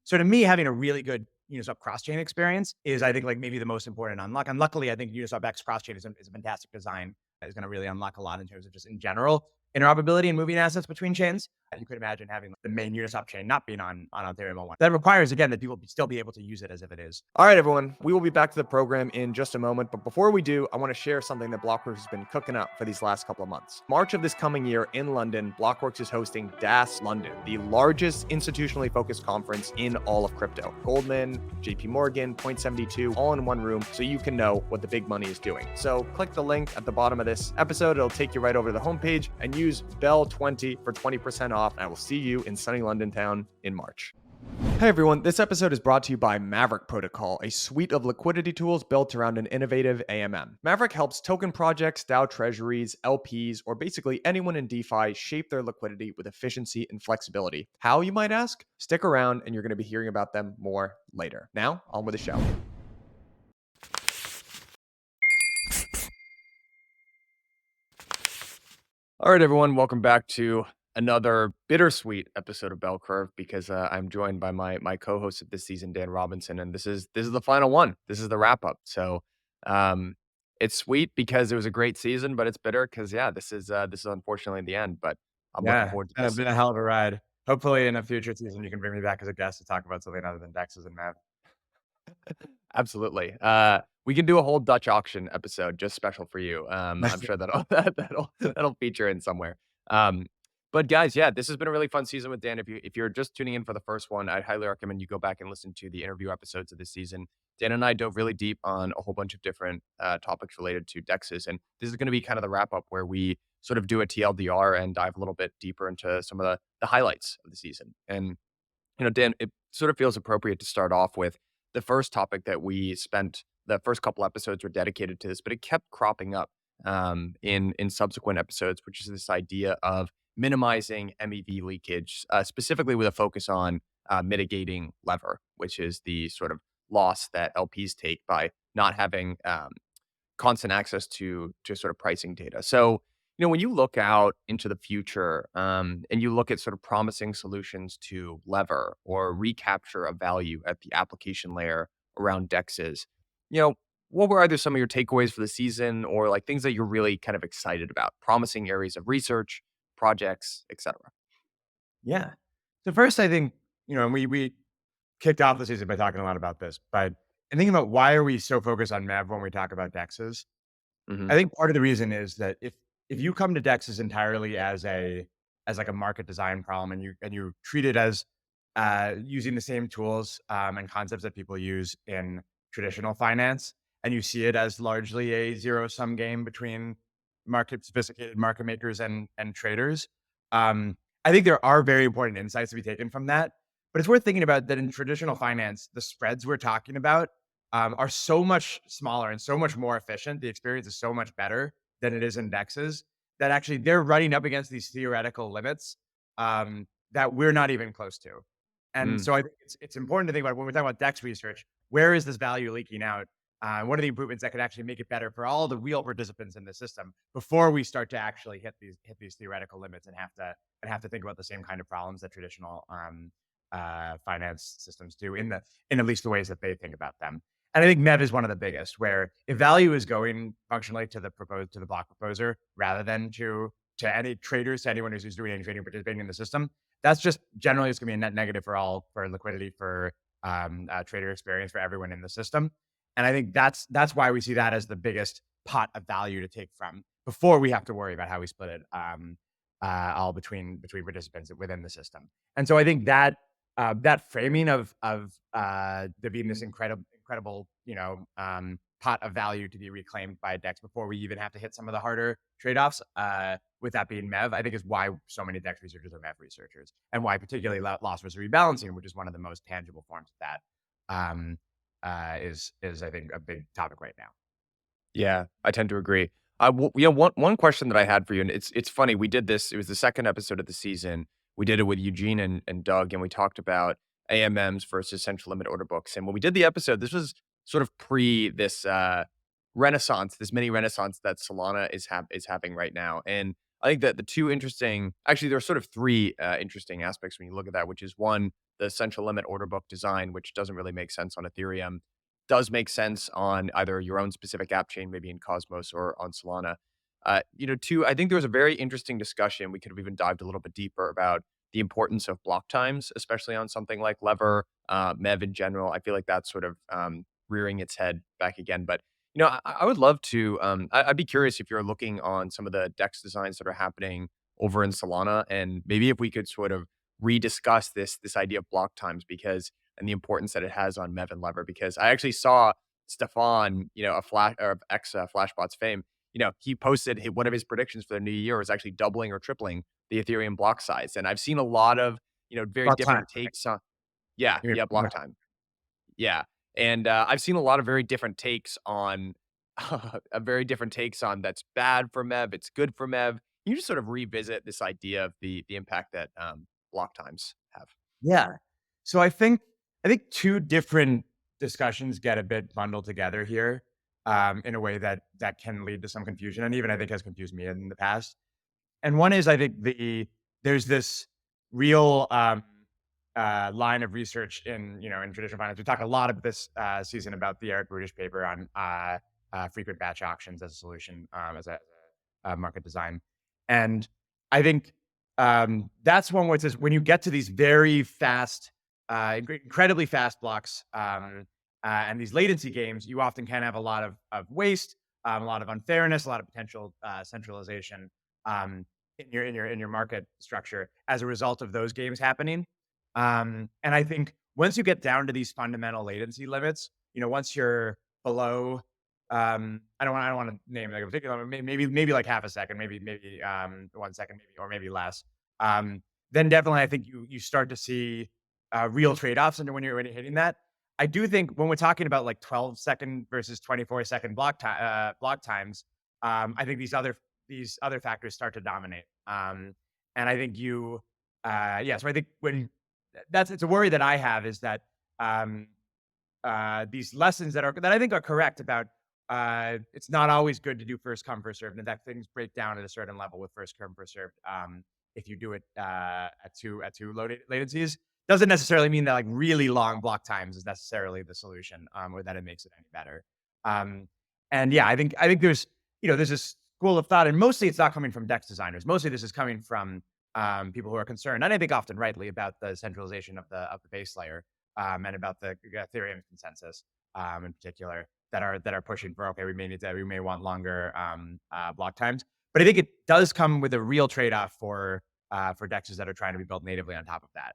So to me, having a really good Uniswap cross-chain experience is, I think, like maybe the most important unlock. And luckily, I think Uniswap X cross-chain is a fantastic design that is going to really unlock a lot in terms of just in general interoperability and moving assets between chains. You could imagine having the main Uniswap chain not being on Ethereum 01. That requires, again, that people still be able to use it as if it is. All right, everyone. We will be back to the program in just a moment. But before we do, I want to share something that Blockworks has been cooking up for these last couple of months. March of this coming year in London, Blockworks is hosting DAS London, the largest institutionally focused conference in all of crypto. Goldman, JP Morgan, Point72, all in one room so you can know what the big money is doing. So click the link at the bottom of this episode. It'll take you right over to the homepage and use BELL20 for 20% off. And I will see you in sunny London town in March. Hey everyone, this episode is brought to you by Maverick Protocol, a suite of liquidity tools built around an innovative AMM. Maverick helps token projects, DAO treasuries, LPs, or basically anyone in DeFi shape their liquidity with efficiency and flexibility. How, you might ask? Stick around and you're going to be hearing about them more later. Now, on with the show. All right, everyone, welcome back to another bittersweet episode of Bell Curve because I'm joined by my co-host of this season, Dan Robinson, and this is the final one. This is the wrap up. So it's sweet because it was a great season, but it's bitter because this is unfortunately the end. But I'm looking forward to this. It's been a hell of a ride. Hopefully, in a future season, you can bring me back as a guest to talk about something other than DEXs and MEV. Absolutely. We can do a whole Dutch auction episode just special for you. I'm sure that'll feature in somewhere. But guys, this has been a really fun season with Dan. If you're just tuning in for the first one, I'd highly recommend you go back and listen to the interview episodes of this season. Dan and I dove really deep on a whole bunch of different topics related to DEXs, and this is going to be kind of the wrap up where we sort of do a TLDR and dive a little bit deeper into some of the highlights of the season. And Dan, it sort of feels appropriate to start off with the first topic that we spent. The first couple episodes were dedicated to this, but it kept cropping up in subsequent episodes, which is this idea of minimizing MEV leakage, specifically with a focus on mitigating lever, which is the sort of loss that LPs take by not having constant access to sort of pricing data. So, when you look out into the future and you look at sort of promising solutions to lever or recapture of value at the application layer around DEXs, what were either some of your takeaways for the season or like things that you're really kind of excited about, promising areas of research, projects, etc.? Yeah. So first, I think, and we kicked off the season by talking a lot about this, but and thinking about why are we so focused on MEV when we talk about DEXs? Mm-hmm. I think part of the reason is that if you come to DEXs entirely as like a market design problem and you treat it as using the same tools and concepts that people use in traditional finance, and you see it as largely a zero-sum game between sophisticated market makers and traders, I think there are very important insights to be taken from that. But it's worth thinking about that in traditional finance, the spreads we're talking about are so much smaller and so much more efficient. The experience is so much better than it is in DEXs that actually they're running up against these theoretical limits that we're not even close to. And so I think it's important to think about when we're talking about DEX research, where is this value leaking out? What are the improvements that could actually make it better for all the real participants in the system before we start to actually hit these theoretical limits and have to think about the same kind of problems that traditional finance systems do in at least the ways that they think about them. And I think MEV is one of the biggest, where if value is going functionally to the block proposer rather than to any traders, to anyone who's doing any trading, participating in the system, that's just generally it's going to be a net negative for liquidity, for trader experience, for everyone in the system. And I think that's why we see that as the biggest pot of value to take from before we have to worry about how we split it all between participants within the system. And so I think that that framing of there being this incredible pot of value to be reclaimed by DEX before we even have to hit some of the harder trade-offs, with that being MEV, I think is why so many DEX researchers are MEV researchers, and why particularly loss versus rebalancing, which is one of the most tangible forms of that, is I think a big topic right now. Yeah, I tend to agree. One question that I had for you, and it's funny, we did this, it was the second episode of the season. We did it with Eugene and Doug, and we talked about AMMs versus central limit order books. And when we did the episode, this was sort of pre this renaissance, this mini renaissance that Solana is having right now. And I think that the two interesting, actually, there are sort of three interesting aspects when you look at that, which is one, the central limit order book design, which doesn't really make sense on Ethereum, does make sense on either your own specific app chain, maybe in Cosmos or on Solana. Two, I think there was a very interesting discussion. We could have even dived a little bit deeper about the importance of block times, especially on something like Lever, MEV in general. I feel like that's sort of rearing its head back again. But I would love to. I'd be curious if you're looking on some of the DEX designs that are happening over in Solana, and maybe if we could sort of rediscuss this idea of block times because and the importance that it has on MEV and Lever. Because I actually saw Stefan, a Flash or ex Flashbot's fame. He posted one of his predictions for the new year was actually doubling or tripling the Ethereum block size, and I've seen a lot of very About time. different takes on. Yeah, You mean yeah, block time. Yeah. And I've seen a lot of very different takes on very different takes on that's bad for MEV, it's good for MEV. You just sort of revisit this idea of the impact that block times have. Yeah. So I think two different discussions get a bit bundled together here, in a way that can lead to some confusion, and even I think has confused me in the past. And one is I think there's this real line of research in traditional finance. We talk a lot of this season about the Eric Brutish paper on frequent batch auctions as a solution, as a market design, and I think that's one where it says when you get to these very fast, incredibly fast blocks, and these latency games, you often can have a lot of waste, a lot of unfairness, a lot of potential centralization in your market structure as a result of those games happening. And I think once you get down to these fundamental latency limits, once you're below, I don't want to name like a particular, maybe like half a second, maybe 1 second, maybe or maybe less. Then definitely, I think you start to see real trade offs, and when you're hitting that. I do think when we're talking about like 12-second versus 24-second block times, I think these other factors start to dominate. And I think so I think it's a worry that I have is that um, these lessons that I think are correct about it's not always good to do first come first served, and that things break down at a certain level with first come first served. If you do it at too low latencies, doesn't necessarily mean that like really long block times is necessarily the solution, or that it makes it any better. Um, and yeah, I think there's this school of thought, and mostly it's not coming from DEX designers. Mostly this is coming from people who are concerned, and I think often rightly, about the centralization of the base layer, and about the Ethereum consensus, in particular, that are pushing for okay, we may want longer block times. But I think it does come with a real trade off for DEXs that are trying to be built natively on top of that.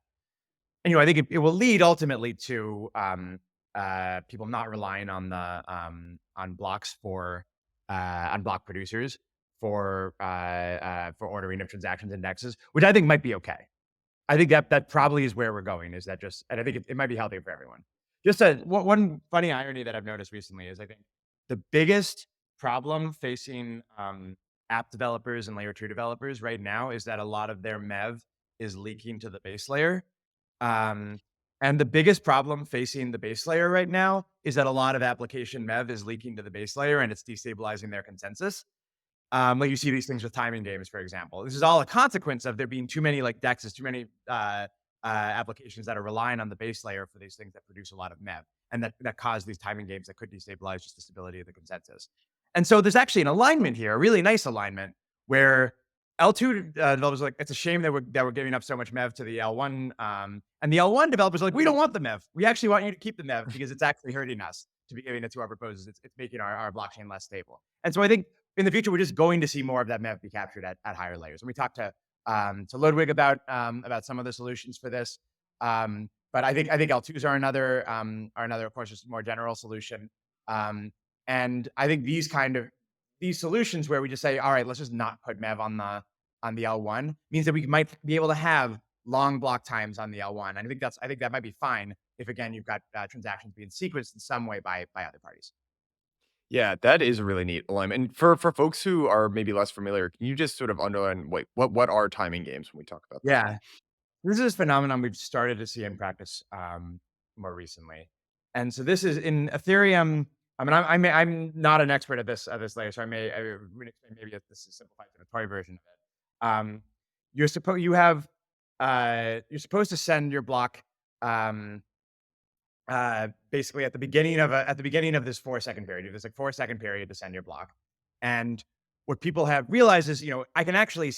And I think it will lead ultimately to people not relying on blocks on block producers for ordering of transactions indexes, which I think might be okay. I think that probably is where we're going. Is that just, and I think it might be healthy for everyone. Just one funny irony that I've noticed recently is I think the biggest problem facing app developers and layer two developers right now is that a lot of their MEV is leaking to the base layer. Um, and the biggest problem facing the base layer right now is that a lot of application MEV is leaking to the base layer and it's destabilizing their consensus. Like you see these things with timing games, for example. This is all a consequence of there being too many like DEXs, too many applications that are relying on the base layer for these things that produce a lot of MEV, and that cause these timing games that could destabilize just the stability of the consensus. And so there's actually an alignment here, a really nice alignment, where L2 developers are like, it's a shame that we're giving up so much MEV to the L1, and the L1 developers are like, we don't want the MEV. We actually want you to keep the MEV because it's actually hurting us to be giving it to our proposers. It's making our blockchain less stable. And so I think in the future, we're just going to see more of that MEV be captured at higher layers. And we talked to Ludwig about some of the solutions for this. But I think L2s are another, of course, just more general solution. And I think these solutions where we just say, all right, let's just not put MEV on the L1 means that we might be able to have long block times on the L1. And I think that might be fine if again you've got transactions being sequenced in some way by other parties. Yeah, that is a really neat alignment. And for folks who are maybe less familiar, can you just sort of underline what are timing games when we talk about this? Yeah. This is a phenomenon we've started to see in practice more recently, and so this is in Ethereum. I mean, I'm not an expert at this layer, so I would explain maybe if this is simplified to the toy version of it. You're supposed to send your block um, basically at the beginning of this 4 second period. There's like 4 second period to send your block, and what people have realized is, I can actually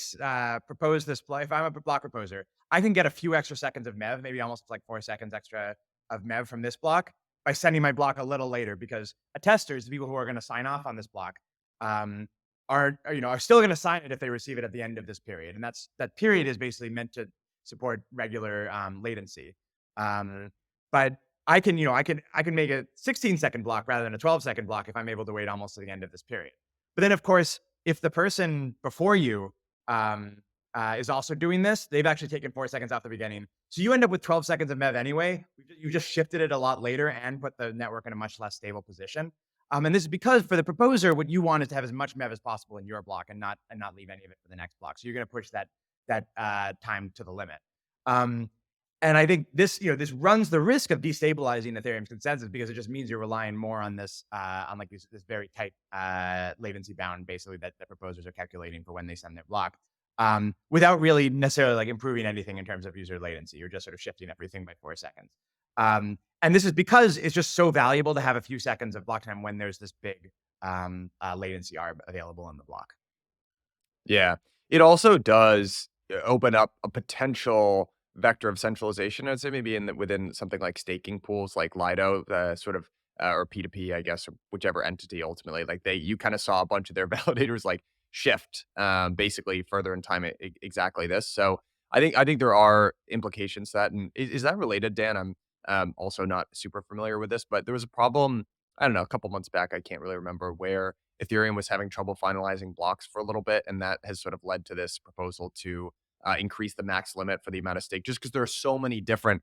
propose this play. If I'm a block proposer, I can get a few extra seconds of MEV, maybe almost like 4 seconds extra of MEV from this block by sending my block a little later, because attesters, the people who are going to sign off on this block, um, are still going to sign it if they receive it at the end of this period, and that period is basically meant to support regular latency. Um, but I can make a 16-second block rather than a 12-second block if I'm able to wait almost to the end of this period. But then, of course, if the person before you um, is also doing this, they've actually taken 4 seconds off the beginning. So you end up with 12 seconds of MEV anyway. You just shifted it a lot later and put the network in a much less stable position. And this is because for the proposer, what you want is to have as much MEV as possible in your block and not leave any of it for the next block. So you're going to push that time to the limit. Um, and I think this runs the risk of destabilizing Ethereum's consensus, because it just means you're relying more on on like this very tight latency bound, basically, that the proposers are calculating for when they send their block, without really necessarily like improving anything in terms of user latency. You're just sort of shifting everything by 4 seconds. And this is because it's just so valuable to have a few seconds of block time when there's this big latency arb available in the block. Yeah. It also does open up a potential vector of centralization. I'd say maybe within something like staking pools, like Lido, sort of, or P2P, I guess, or whichever entity ultimately. Like you kind of saw a bunch of their validators like shift, basically further in time, exactly this. So I think there are implications to that. And is that related, Dan? I'm also not super familiar with this, but there was a problem. I don't know, a couple months back. I can't really remember, where Ethereum was having trouble finalizing blocks for a little bit, and that has sort of led to this proposal to increase the max limit for the amount of stake, just because there are so many different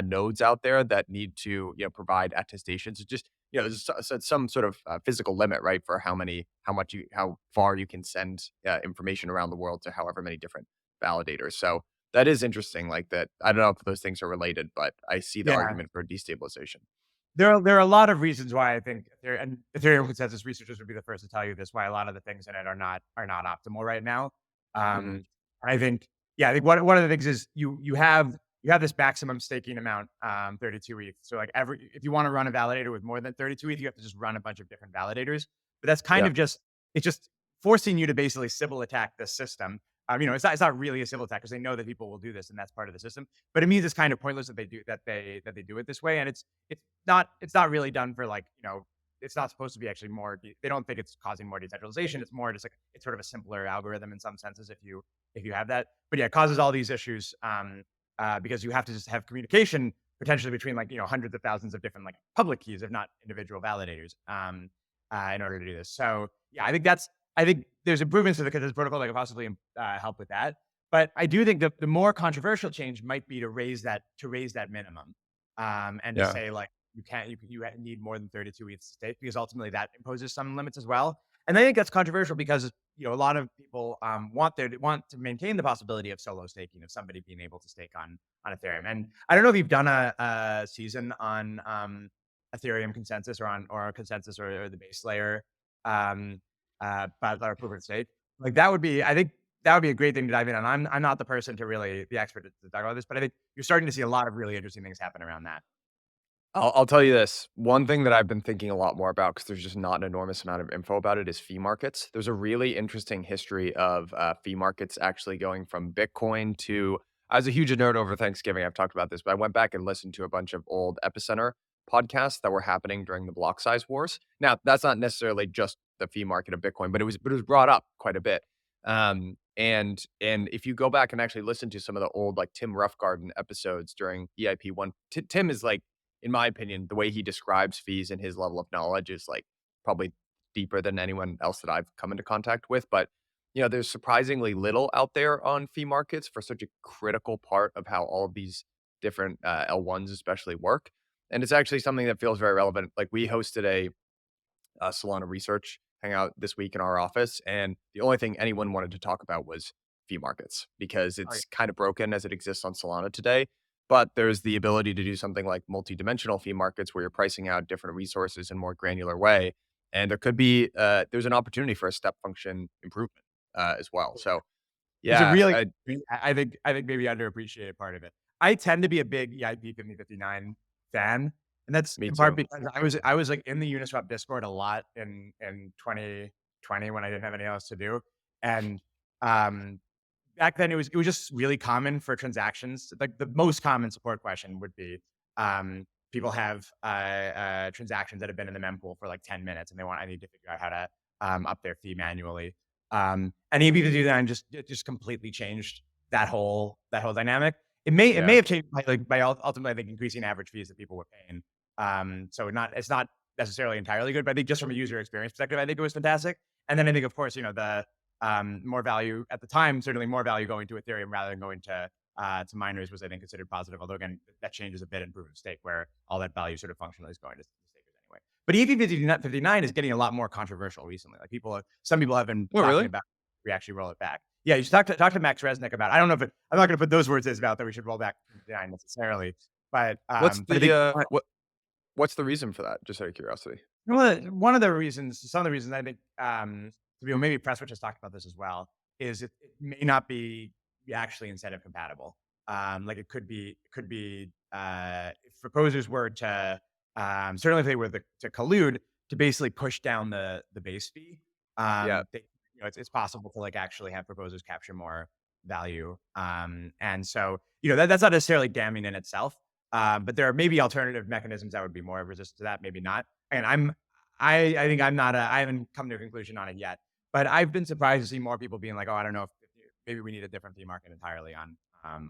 nodes out there that need to provide attestations. It just there's some sort of physical limit, right, for how far you can send information around the world to however many different validators. So that is interesting. Like that, I don't know if those things are related, but I see the Yeah. argument for destabilization. There are a lot of reasons why I think Ethereum consensus researchers would be the first to tell you this, why a lot of the things in it are not optimal right now. Hmm. And I think, yeah, I think one of the things is you have this maximum staking amount, 32 ETH. So like if you want to run a validator with more than 32 ETH, you have to just run a bunch of different validators. But that's kind Yeah. of just forcing you to basically Sybil attack the system. It's not really a Sybil attack, because they know that people will do this, and that's part of the system. But it means it's kind of pointless that they do it this way, and it's not really done for, like, it's not supposed to be actually more. They don't think it's causing more decentralization. It's more just like it's sort of a simpler algorithm in some senses if you have that. But yeah, it causes all these issues, because you have to just have communication potentially between, like, hundreds of thousands of different, like, public keys, if not individual validators, in order to do this. So yeah, I think there's improvements to the consensus protocol that could possibly help with that. But I do think the more controversial change might be to raise that minimum, and to Yeah. say, like, you need more than 32 ETH to stake, because ultimately that imposes some limits as well. And I think that's controversial because a lot of people want to maintain the possibility of solo staking, of somebody being able to stake on Ethereum. And I don't know if you've done a season on Ethereum consensus, or consensus, or the base layer, but our proof of stake. Like, I think that would be a great thing to dive in on. I'm not the expert to talk about this, but I think you're starting to see a lot of really interesting things happen around that. I'll tell you this. One thing that I've been thinking a lot more about, because there's just not an enormous amount of info about it, is fee markets. There's a really interesting history of fee markets actually going from Bitcoin to. I was a huge nerd over Thanksgiving. I've talked about this, but I went back and listened to a bunch of old Epicenter podcasts that were happening during the block size wars. Now, that's not necessarily just the fee market of Bitcoin, but it was brought up quite a bit. And if you go back and actually listen to some of the old, like, Tim Roughgarden episodes during EIP one, Tim is, like, in my opinion, the way he describes fees and his level of knowledge is, like, probably deeper than anyone else that I've come into contact with. But there's surprisingly little out there on fee markets for such a critical part of how all of these different L1s especially work. And it's actually something that feels very relevant. Like, we hosted a Solana research hangout this week in our office, and the only thing anyone wanted to talk about was fee markets, because Oh, yeah. it's kind of broken as it exists on Solana today. But there's the ability to do something like multi-dimensional fee markets, where you're pricing out different resources in a more granular way, and there's an opportunity for a step function improvement as well. So It's a yeah, really, I think maybe underappreciated part of it. I tend to be a big EIP 1559 fan, and that's Me in part too. because I was like in the Uniswap Discord a lot in 2020 when I didn't have anything else to do, and um, back then it was just really common for transactions. Like the most common support question would be, people have transactions that have been in the mempool for like 10 minutes, and I need to figure out how to up their fee manually. And EIP 59 just completely changed that whole dynamic. It may Yeah. have changed by ultimately, I think, increasing average fees that people were paying. So it's not necessarily entirely good, but I think just from a user experience perspective, I think it was fantastic. And then I think, of course, the more value at the time, certainly more value going to Ethereum rather than going to miners was, I think, considered positive. Although again, that changes a bit in proof of stake, where all that value sort of functionally is going to stakers anyway. But EIP-59 is getting a lot more controversial recently. Like some people have been Oh, talking really? about we actually roll it back. Yeah, you should talk to Max Resnick about it. I don't know if I'm not going to put those words in his mouth that we should roll back 59 necessarily, What's but I think the what's the reason for that? Just out of curiosity. one of the reasons, some of the reasons I think, maybe Presswitch has talked about this as well, is it may not be actually incentive compatible. Like if proposers were to, certainly if they were to collude to basically push down the base fee, Yeah. it's possible to like actually have proposers capture more value. And so, that's not necessarily damning in itself. But there are maybe alternative mechanisms that would be more resistant to that, maybe not. And I think I haven't come to a conclusion on it yet, but I've been surprised to see more people being like, oh, I don't know if maybe we need a different fee market entirely on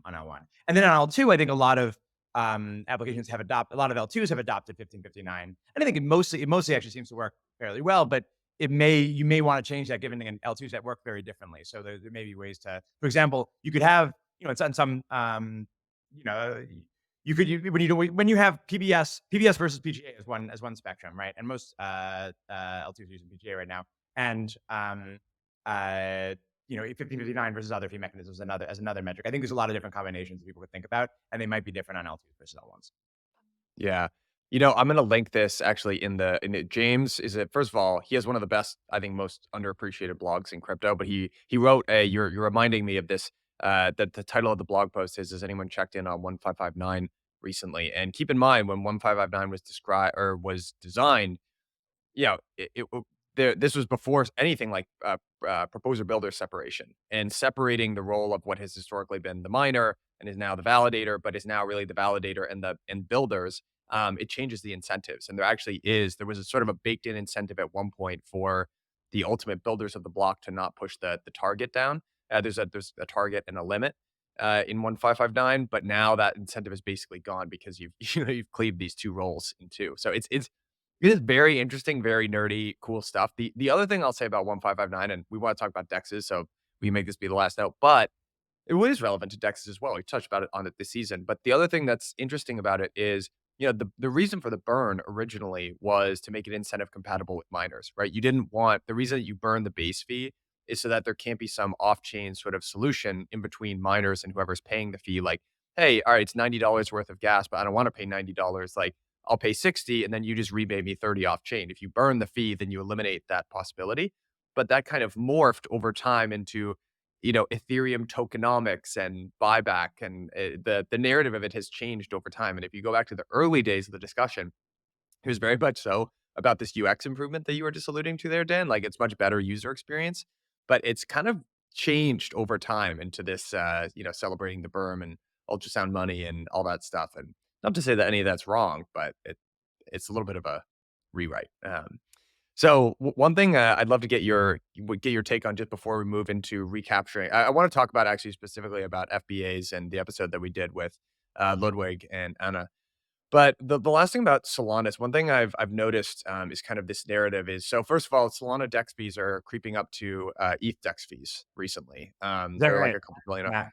L1. And then on L2, I think a lot of applications a lot of L2s have adopted 1559. And I think it mostly actually seems to work fairly well, but you may want to change that given again L2s that work very differently. So there may be ways to, for example, you could have, it's on some, you know, when you have PBS versus PGA as one spectrum, right? And most L2s are using PGA right now, and 1559 versus other fee mechanisms as another metric. I think there's a lot of different combinations that people could think about, and they might be different on L2s versus L1s. Yeah. I'm gonna link this actually in the James is it first of all, he has one of the best, I think, most underappreciated blogs in crypto, but he wrote a you're reminding me of this. The title of the blog post is, "Has anyone checked in on 1559 recently?" And keep in mind when 1559 was described or was designed, this was before anything like proposer builder separation and separating the role of what has historically been the miner and is now the validator, but is now really the validator and builders. It changes the incentives, and there was a sort of a baked in incentive at one point for the ultimate builders of the block to not push the target down. There's a target and a limit in 1559, but now that incentive is basically gone because you've cleaved these two roles in two. So it is very interesting, very nerdy, cool stuff. The other thing I'll say about 1559, and we want to talk about DEXs, so we make this be the last note, but it is relevant to DEXs as well. We touched about it on it this season. But the other thing that's interesting about it is, the reason for the burn originally was to make it incentive compatible with miners, right? You didn't want the reason that you burn the base fee is so that there can't be some off-chain sort of solution in between miners and whoever's paying the fee. Like, hey, all right, it's $90 worth of gas, but I don't want to pay $90. Like, I'll pay 60 and then you just rebate me 30 off chain. If you burn the fee, then you eliminate that possibility. But that kind of morphed over time into, Ethereum tokenomics and buyback, and the narrative of it has changed over time. And if you go back to the early days of the discussion, it was very much so about this UX improvement that you were just alluding to there, Dan. Like it's much better user experience, but it's kind of changed over time into this, celebrating the berm and ultrasound money and all that stuff. And not to say that any of that's wrong, but it's a little bit of a rewrite. One thing I'd love to get your take on just before we move into recapturing. I want to talk about actually specifically about FBAs and the episode that we did with Ludwig and Anna. But the last thing about Solana is one thing I've noticed is kind of this narrative is so first of all, Solana DEX fees are creeping up to ETH DEX fees recently. Is that They're like right? a couple billion. Yeah.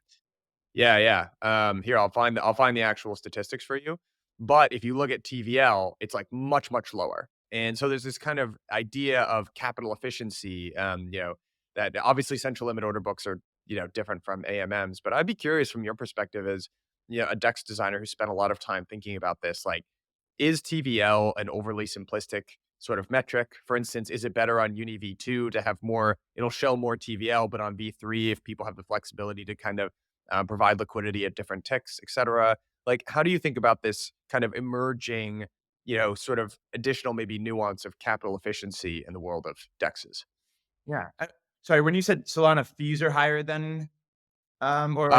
Yeah, yeah. Here, I'll find the actual statistics for you. But if you look at TVL, it's like much, much lower. And so there's this kind of idea of capital efficiency, that obviously central limit order books are, different from AMMs. But I'd be curious from your perspective as, a DEX designer who spent a lot of time thinking about this, like, is TVL an overly simplistic sort of metric? For instance, is it better on Uni V2 to have more, it'll show more TVL, but on V3, if people have the flexibility to kind of provide liquidity at different ticks, etc. Like, how do you think about this kind of emerging, sort of additional maybe nuance of capital efficiency in the world of DEXs? Yeah. Sorry, when you said Solana fees are higher than or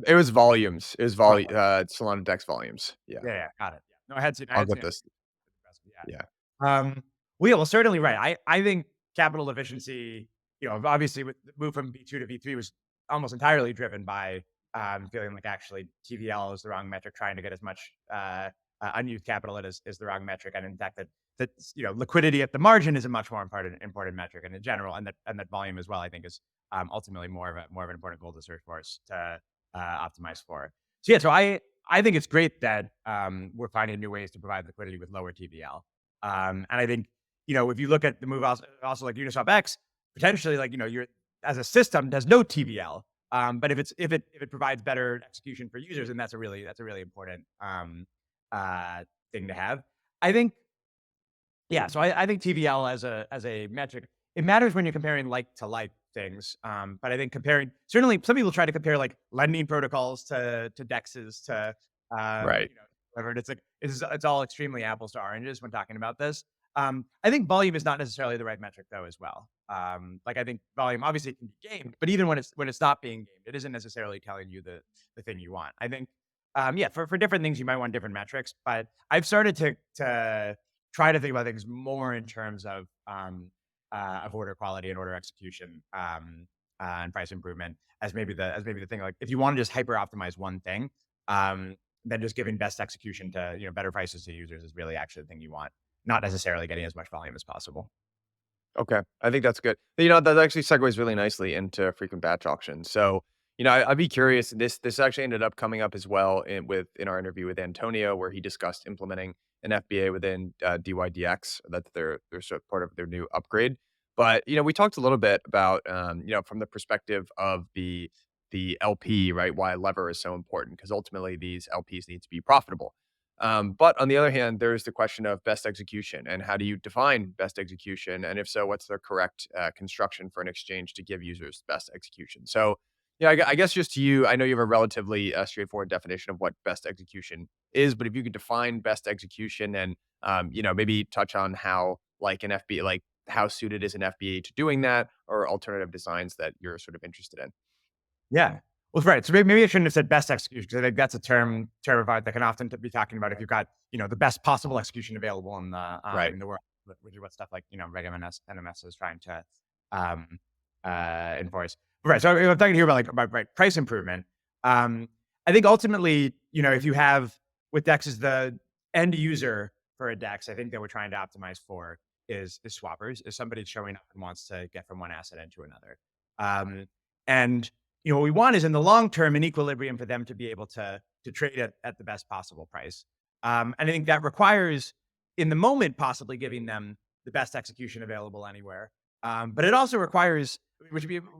It was volumes. It was oh, Solana DEX volumes. Yeah, yeah, got it. Yeah. No, I I'll had get seen it. this. Yeah. Yeah, Well, yeah, well, certainly right. I think capital efficiency, obviously with the move from V2 to V3 was almost entirely driven by feeling like actually TVL is the wrong metric, trying to get as much unused capital is the wrong metric, and in fact that liquidity at the margin is a much more important metric, and in general, and that volume as well, I think is ultimately more of an important goal to search for us to optimize for. So yeah, so I think it's great that we're finding new ways to provide liquidity with lower TVL. And I think, if you look at the move also like Uniswap X, potentially like, you're as a system does no TVL. But if it provides better execution for users, then that's a really important thing to have. I think, yeah, so I think TVL as a metric, it matters when you're comparing like to like things. But I think comparing, certainly some people try to compare like lending protocols to DEXs to right. whatever. And it's like it's all extremely apples to oranges when talking about this. I think volume is not necessarily the right metric though as well. Like I think volume obviously can be gamed, but even when it's not being gamed, it isn't necessarily telling you the thing you want. I think yeah, for different things you might want different metrics, but I've started to try to think about things more in terms of order quality and order execution and price improvement as maybe the thing. Like if you want to just hyper optimize one thing, then just giving best execution to better prices to users is really actually the thing you want, not necessarily getting as much volume as possible. Okay, I think that's good. That actually segues really nicely into frequent batch auctions. So, I'd be curious. This actually ended up coming up as well in our interview with Antonio, where he discussed implementing an FBA within DYDX. That's their sort of part of their new upgrade. But we talked a little bit about from the perspective of the LP, right? Why lever is so important, because ultimately these LPs need to be profitable. But on the other hand, there's the question of best execution, and how do you define best execution? And if so, what's the correct construction for an exchange to give users best execution? So, yeah, I guess just to you, I know you have a relatively straightforward definition of what best execution is, but if you could define best execution and maybe touch on how like an FBA, like how suited is an FBA to doing that, or alternative designs that you're sort of interested in. Yeah. Well, right. So maybe I shouldn't have said best execution, because I think that's a term of art that can often be talking about if you've got, the best possible execution available Right. in the world, which is what stuff like, Reg NMS is trying to um, enforce. Right. So I'm talking here about right, price improvement. I think ultimately, if you have with DEX is the end user for a DEX, I think that we're trying to optimize for is swappers, is somebody showing up and wants to get from one asset into another. And what we want is in the long term an equilibrium for them to be able to trade at the best possible price. And I think that requires in the moment possibly giving them the best execution available anywhere. But it also requires,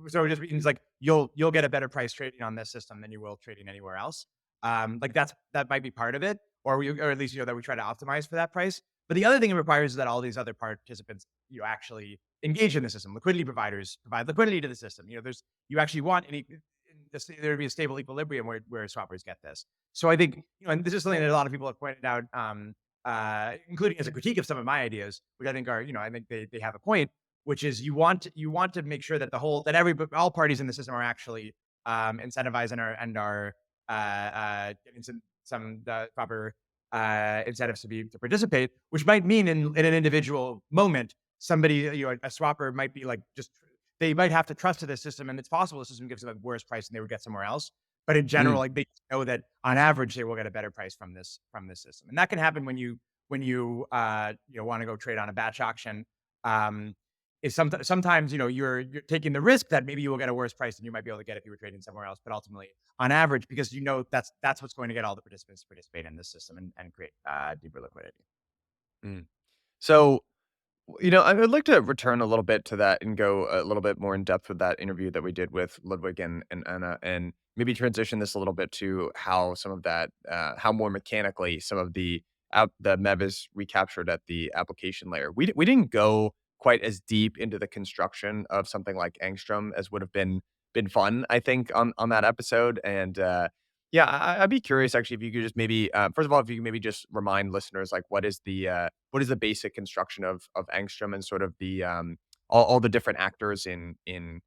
so it just means like you'll get a better price trading on this system than you will trading anywhere else. Like that might be part of it, or at least that we try to optimize for that price. But the other thing it requires is that all these other participants actually engage in the system. Liquidity providers provide liquidity to the system. You actually want there to be a stable equilibrium where swappers get this. So I think, and this is something that a lot of people have pointed out, including as a critique of some of my ideas, which I think are, I think they have a point, which is you want to make sure that all parties in the system are actually incentivized and are getting some proper incentives to participate, which might mean in an individual moment, somebody, a swapper might be like they might have to trust to this system, and it's possible the system gives them a worse price than they would get somewhere else. But in general, Mm, like they know that on average they will get a better price from this system, and that can happen when you want to go trade on a batch auction. Is sometimes you're taking the risk that maybe you will get a worse price than you might be able to get if you were trading somewhere else. But ultimately, on average, because that's what's going to get all the participants to participate in this system and create deeper liquidity. mm. So, I would like to return a little bit to that and go a little bit more in depth with that interview that we did with Ludwig and Anna, and maybe transition this a little bit to how some of that, how more mechanically some of the MEV is recaptured at the application layer. We didn't go quite as deep into the construction of something like Angstrom as would have been been fun, I think, on that episode. And yeah, I'd be curious actually if you could just maybe first of all, if you could maybe just remind listeners like what is the basic construction of Angstrom and sort of the all the different actors in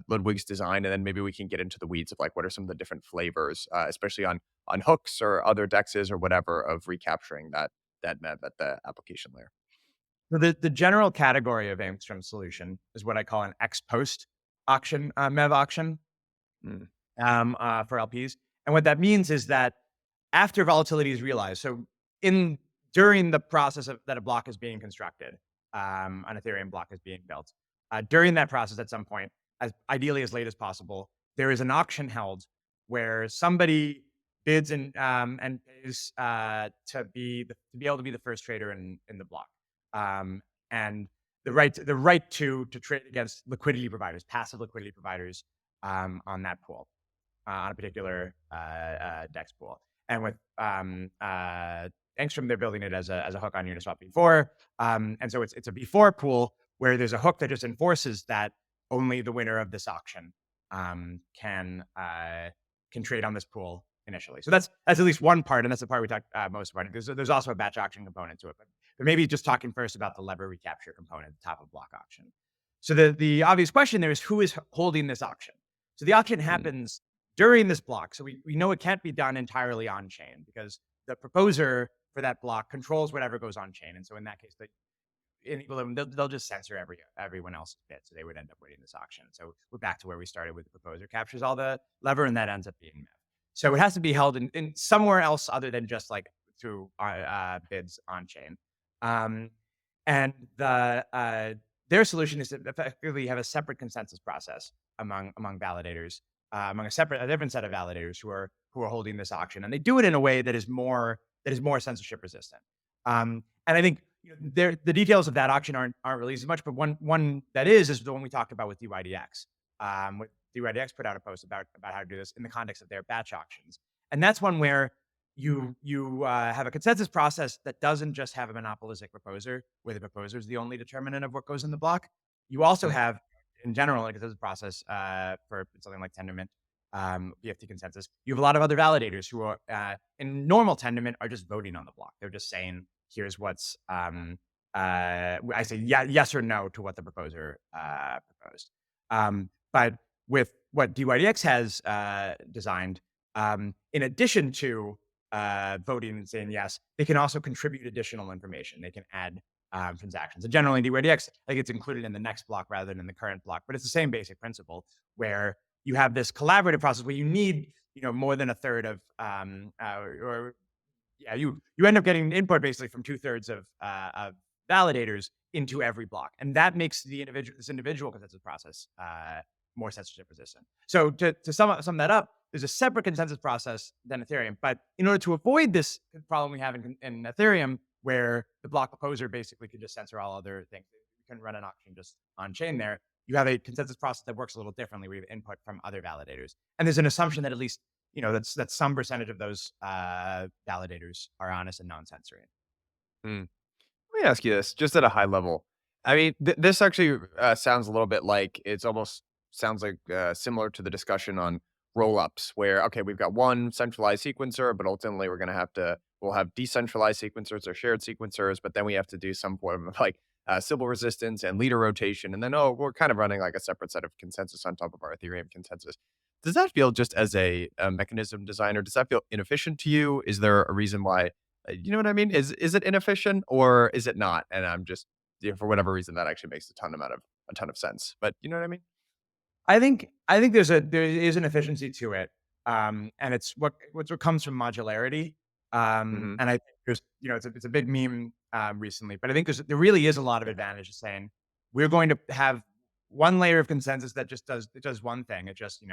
Ludwig's design, and then maybe we can get into the weeds of like what are some of the different flavors, especially on hooks or other dexes or whatever of recapturing that MEV at the application layer. So the general category of Angstrom solution is what I call an ex post auction, MEV auction, Mm, for LPs. And what that means is that after volatility is realized, so in during the process of that a block is being constructed, an Ethereum block is being built. During that process, at some point, as ideally as late as possible, there is an auction held where somebody bids and pays to be able to be the first trader in the block, and the right to trade against liquidity providers, passive liquidity providers, on that pool, on a particular DEX pool. And with Angstrom, they're building it as a hook on Uniswap V4. And so it's a V4 pool where there's a hook that just enforces that only the winner of this auction can trade on this pool initially. So that's at least one part, and that's the part we talk most about. There's also a batch auction component to it, but maybe just talking first about the lever recapture component at the top of block auction. So the obvious question there is who is holding this auction? So the auction mm, happens during this block. So we know it can't be done entirely on chain because the proposer for that block controls whatever goes on chain. And so in that case, in Equilibrium, they'll just censor everyone else's bid. So they would end up winning this auction. So we're back to where we started with the proposer captures all the lever and that ends up being MEV. So it has to be held in somewhere else other than just like through bids on chain. Um, and their solution is to effectively have a separate consensus process among validators, among a different set of validators who are holding this auction, and they do it in a way that is more censorship resistant. And I think the details of that auction aren't released as much, but one that is the one we talked about with DYDX. With DYDX put out a post about how to do this in the context of their batch auctions, and that's one where you have a consensus process that doesn't just have a monopolistic proposer, where the proposer is the only determinant of what goes in the block. You also mm. have, in general, a consensus process for something like Tendermint, BFT consensus. You have a lot of other validators who are in normal Tendermint are just voting on the block. They're just saying, "Here's what's I say yes or no to what the proposer proposed." But with what DYDX has designed, in addition to voting and saying yes, they can also contribute additional information. They can add transactions. And generally, in DYDX, like it's included in the next block rather than in the current block. But it's the same basic principle where you have this collaborative process where you need more than a third of or yeah, you end up getting input basically from 2/3 of validators into every block, and that makes this individual consensus process more censorship resistant. So to sum that up, there's a separate consensus process than Ethereum, but in order to avoid this problem we have in Ethereum, where the block proposer basically could just censor all other things, you can run an auction just on chain there. You have a consensus process that works a little differently. We have input from other validators, and there's an assumption that at least that's some percentage of those validators are honest and non-censoring. Mm. Let me ask you this, just at a high level. I mean, this actually sounds a little bit like it's almost sounds like similar to the discussion on rollups, where okay, we've got one centralized sequencer, but ultimately we'll have decentralized sequencers or shared sequencers, but then we have to do some form of like Sybil resistance and leader rotation, and then we're kind of running like a separate set of consensus on top of our Ethereum consensus. Does that feel just as a mechanism designer? Does that feel inefficient to you? Is there a reason why you know what I mean? Is it inefficient or is it not? And I'm just for whatever reason that actually makes a ton of sense. But you know what I mean? I think there is an efficiency to it, and it's what comes from modularity. Hmm. And I think it's a big meme recently, but I think there really is a lot of advantage to saying we're going to have one layer of consensus that just does one thing. It just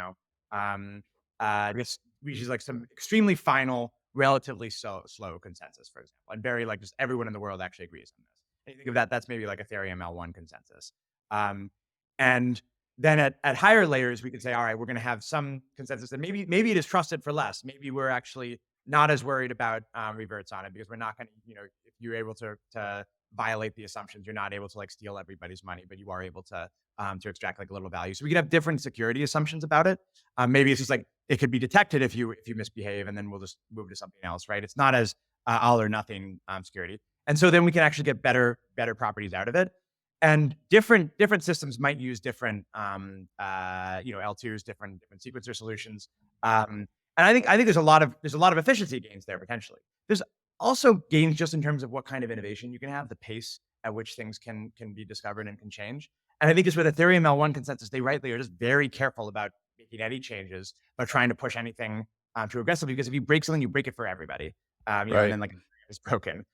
just reaches like some extremely final, relatively slow consensus, for example, and very like just everyone in the world actually agrees on this. And you think of that, that's maybe like Ethereum L1 consensus. And then at higher layers, we could say, all right, we're going to have some consensus that maybe it is trusted for less. Maybe we're actually not as worried about reverts on it, because we're not going to, if you're able to violate the assumptions, you're not able to like steal everybody's money, but you are able to extract like a little value. So we can have different security assumptions about it. Maybe it's just like it could be detected if you misbehave, and then we'll just move to something else, right? It's not as all or nothing security, and so then we can actually get better properties out of it. And different systems might use different L2s, different sequencer solutions. And I think there's a lot of efficiency gains there potentially. There's also gains just in terms of what kind of innovation you can have, the pace at which things can be discovered and can change. And I think just with Ethereum L1 consensus, they rightly are just very careful about making any changes, about trying to push anything too aggressively, because if you break something, you break it for everybody. And Right. then like it's broken.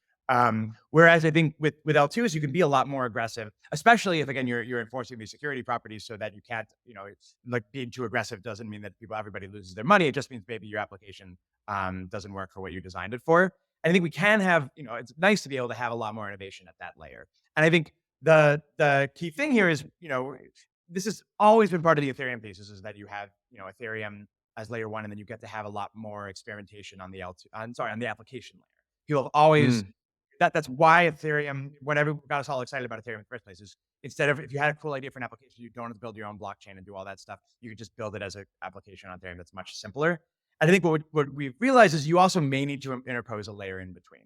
Whereas I think with L2s, you can be a lot more aggressive, especially if again you're enforcing these security properties so that you can't, it's like being too aggressive doesn't mean that everybody loses their money. It just means maybe your application doesn't work for what you designed it for. And I think we can have, it's nice to be able to have a lot more innovation at that layer. And I think the key thing here is, this has always been part of the Ethereum thesis, is that you have, Ethereum as layer one, and then you get to have a lot more experimentation on the L2, on the application layer. People have always Mm, that's why Ethereum, whatever got us all excited about Ethereum in the first place, is instead of, if you had a cool idea for an application, you don't have to build your own blockchain and do all that stuff. You could just build it as an application on Ethereum that's much simpler. And I think what we've realized is you also may need to interpose a layer in between.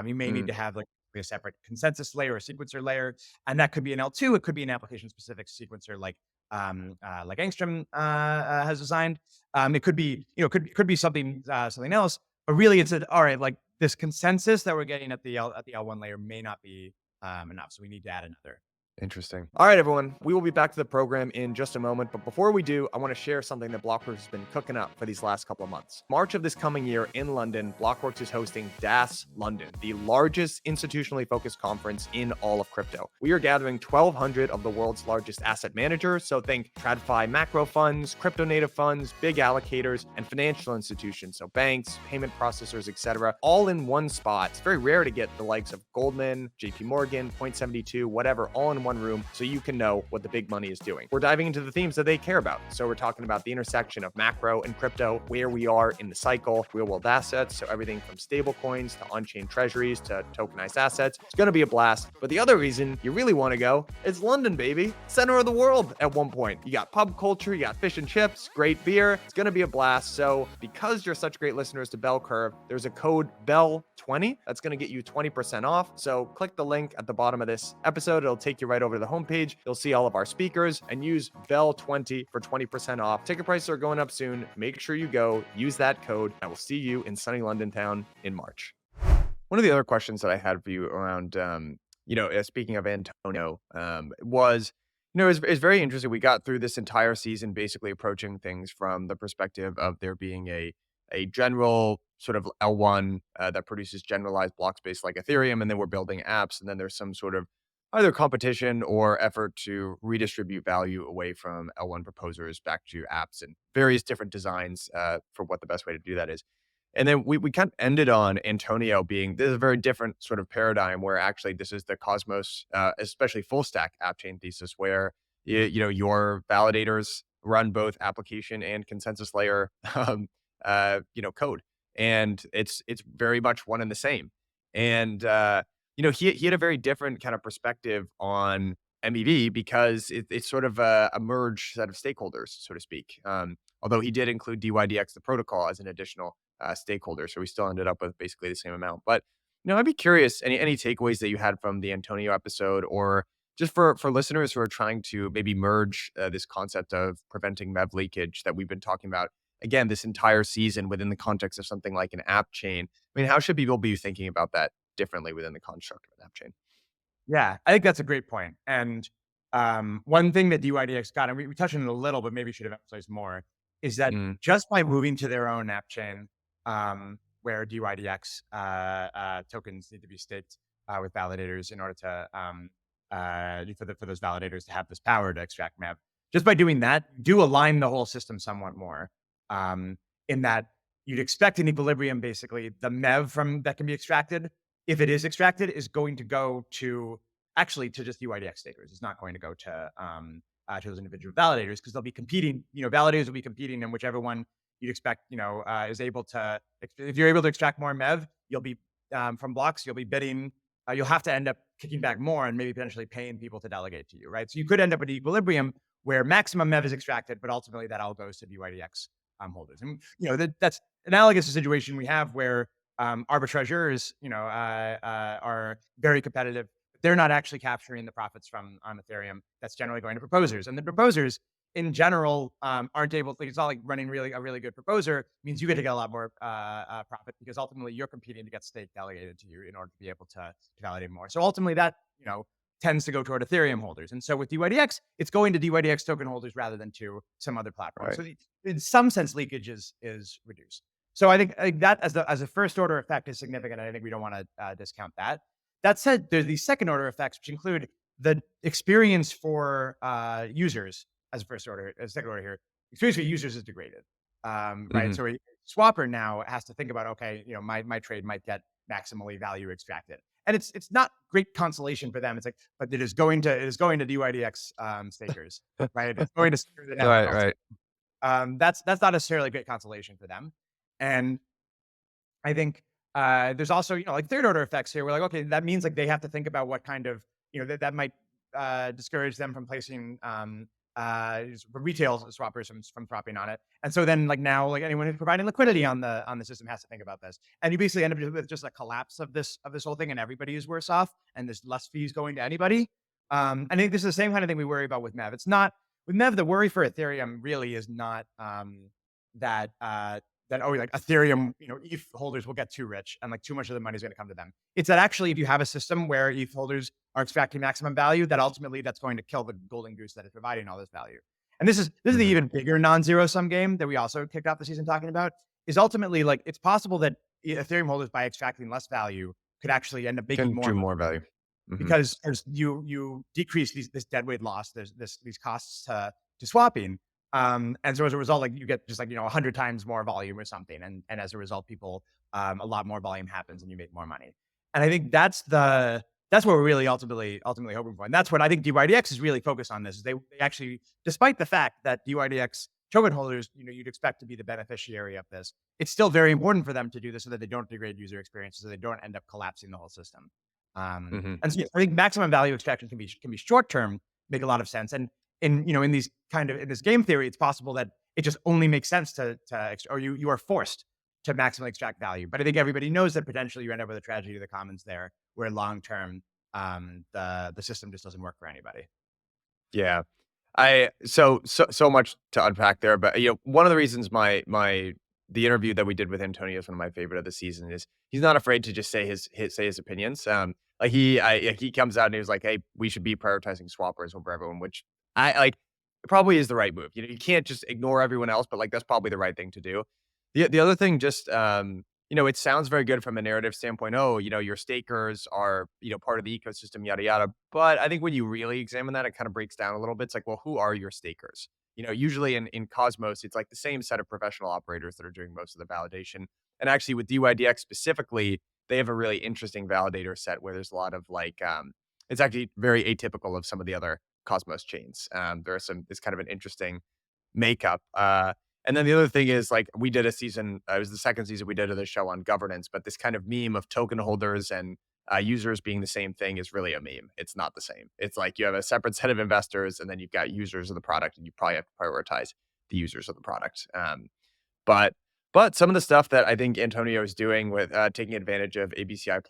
You may need mm. to have like a separate consensus layer or sequencer layer, and that could be an L2. It could be an application specific sequencer like Angstrom has designed. It could be, could be something else. But really, it's all right. Like this consensus that we're getting at the L1 layer may not be enough, so we need to add another. Interesting. All right, everyone. We will be back to the program in just a moment. But before we do, I want to share something that Blockworks has been cooking up for these last couple of months. March of this coming year in London, Blockworks is hosting DAS London, the largest institutionally focused conference in all of crypto. We are gathering 1,200 of the world's largest asset managers. So think TradFi macro funds, crypto native funds, big allocators, and financial institutions. So banks, payment processors, etc., all in one spot. It's very rare to get the likes of Goldman, JP Morgan, Point72, whatever, all in one room, so you can know what the big money is doing. We're diving into the themes that they care about. So we're talking about the intersection of macro and crypto, where we are in the cycle, real world assets, so everything from stable coins to on-chain treasuries to tokenized assets. It's going to be a blast. But the other reason you really want to go is London, baby. Center of the world at one point. You got pub culture, you got fish and chips, great beer. It's going to be a blast. So because you're such great listeners to Bell Curve, there's a code BELL20 that's going to get you 20% off. So click the link at the bottom of this episode. It'll take you right over to the homepage. You'll see all of our speakers, and use BELL20 for 20% off. Ticket prices are going up soon. Make sure you go use that code. I will see you in sunny London town in March. One of the other questions that I had for you around, speaking of Antonio, was, it's very interesting. We got through this entire season basically approaching things from the perspective of there being a general sort of L1 that produces generalized block space like Ethereum, and then we're building apps, and then there's some sort of either competition or effort to redistribute value away from L1 proposers back to apps, and various different designs for what the best way to do that is. And then we kind of ended on Antonio being, this is a very different sort of paradigm where actually this is the Cosmos, especially full stack app chain thesis, where your validators run both application and consensus layer code, and it's very much one and the same. And he had a very different kind of perspective on MEV, because it's sort of a merge set of stakeholders, so to speak. Although he did include DYDX, the protocol, as an additional stakeholder, so we still ended up with basically the same amount. But I'd be curious, any takeaways that you had from the Antonio episode, or just for listeners who are trying to maybe merge this concept of preventing MEV leakage that we've been talking about again this entire season within the context of something like an app chain. I mean, how should people be thinking about that differently within the construct of an app chain? Yeah, I think that's a great point. And one thing that DYDX got, and we touched on it a little, but maybe should have emphasized more, is that Mm, just by moving to their own app chain, where DYDX tokens need to be staked with validators in order to for those validators to have this power to extract MEV. Just by doing that, do align the whole system somewhat more. In that you'd expect an equilibrium, basically, the MEV from that can be extracted, if it is extracted, is going to go to just UIDX stakers. It's not going to go to those individual validators, because they'll be competing. Validators will be competing, and whichever one you'd expect, is able to, if you're able to extract more MEV, you'll be from blocks, you'll be bidding. You'll have to end up kicking back more and maybe potentially paying people to delegate to you, right? So you could end up at equilibrium where maximum MEV is extracted, but ultimately that all goes to DYDX holders. And that's analogous to a situation we have where Arbor treasurers, are very competitive. They're not actually capturing the profits from on Ethereum. That's generally going to proposers, and the proposers in general aren't able. It's not like running a really good proposer means you get to get a lot more profit because ultimately you're competing to get stake delegated to you in order to be able to validate more. So ultimately that tends to go toward Ethereum holders, and so with DYDX, it's going to DYDX token holders rather than to some other platform. Right. So in some sense, leakage is reduced. So I think that as a first order effect is significant. And I think we don't want to discount that. That said, there's these second order effects, which include the experience for users as a first order, as second order here. Experience for users is degraded, right? Mhm. So a swapper now has to think about, okay, my trade might get maximally value extracted, and it's not great consolation for them. It's like, but it is going to DYDX stakers, right? It's going to secure the network. Right, right. That's not necessarily great consolation for them, and I think there's also like third order effects here. We're like, okay, that means like they have to think about what kind of that might discourage them from placing retail swappers from swapping on it. And so then like now like anyone who's providing liquidity on the system has to think about this. And you basically end up with just a collapse of this whole thing, and everybody is worse off, and there's less fees going to anybody. I think this is the same kind of thing we worry about with MEV. It's not with MEV. The worry for Ethereum really is not that like Ethereum, ETH holders will get too rich and like too much of the money is going to come to them. It's that actually, if you have a system where ETH holders are extracting maximum value, that ultimately that's going to kill the golden goose that is providing all this value. And this is the Mhm. even bigger non-zero sum game that we also kicked off the season talking about. Is ultimately like it's possible that Ethereum holders, by extracting less value, could actually end up making Can more do money more value. Mhm. because you decrease this deadweight loss. There's these costs to swapping. And so as a result, like you get just like 100 times more volume or something, and as a result, people a lot more volume happens, and you make more money. And I think that's what we're really ultimately hoping for, and that's what I think DYDX is really focused on. This is they actually, despite the fact that DYDX token holders, you'd expect to be the beneficiary of this, it's still very important for them to do this so that they don't degrade user experiences, so they don't end up collapsing the whole system. Mhm. And so yeah, I think maximum value extraction can be short term, make a lot of sense, and in these in this game theory, it's possible that it just only makes sense or you are forced to maximally extract value. But I think everybody knows that potentially you end up with a tragedy of the commons there, where long term, the system just doesn't work for anybody. Yeah. So much to unpack there, but one of the reasons the interview that we did with Antonio is one of my favorite of the season is he's not afraid to just say his opinions. Like he comes out and he was like, "Hey, we should be prioritizing swappers over everyone," which I like. Probably is the right move. You can't just ignore everyone else, but like that's probably the right thing to do. The other thing, just it sounds very good from a narrative standpoint. Oh, your stakers are, part of the ecosystem, yada yada. But I think when you really examine that, it kind of breaks down a little bit. It's like, well, who are your stakers? Usually in Cosmos, it's like the same set of professional operators that are doing most of the validation. And actually with DYDX specifically, they have a really interesting validator set where there's a lot of like it's actually very atypical of some of the other Cosmos chains. It's kind of an interesting makeup. And then the other thing is like we did a season, it was the second season we did of the show on governance, but this kind of meme of token holders and users being the same thing is really a meme. It's not the same. It's like you have a separate set of investors and then you've got users of the product and you probably have to prioritize the users of the product. But some of the stuff that I think Antonio is doing with taking advantage of ABCI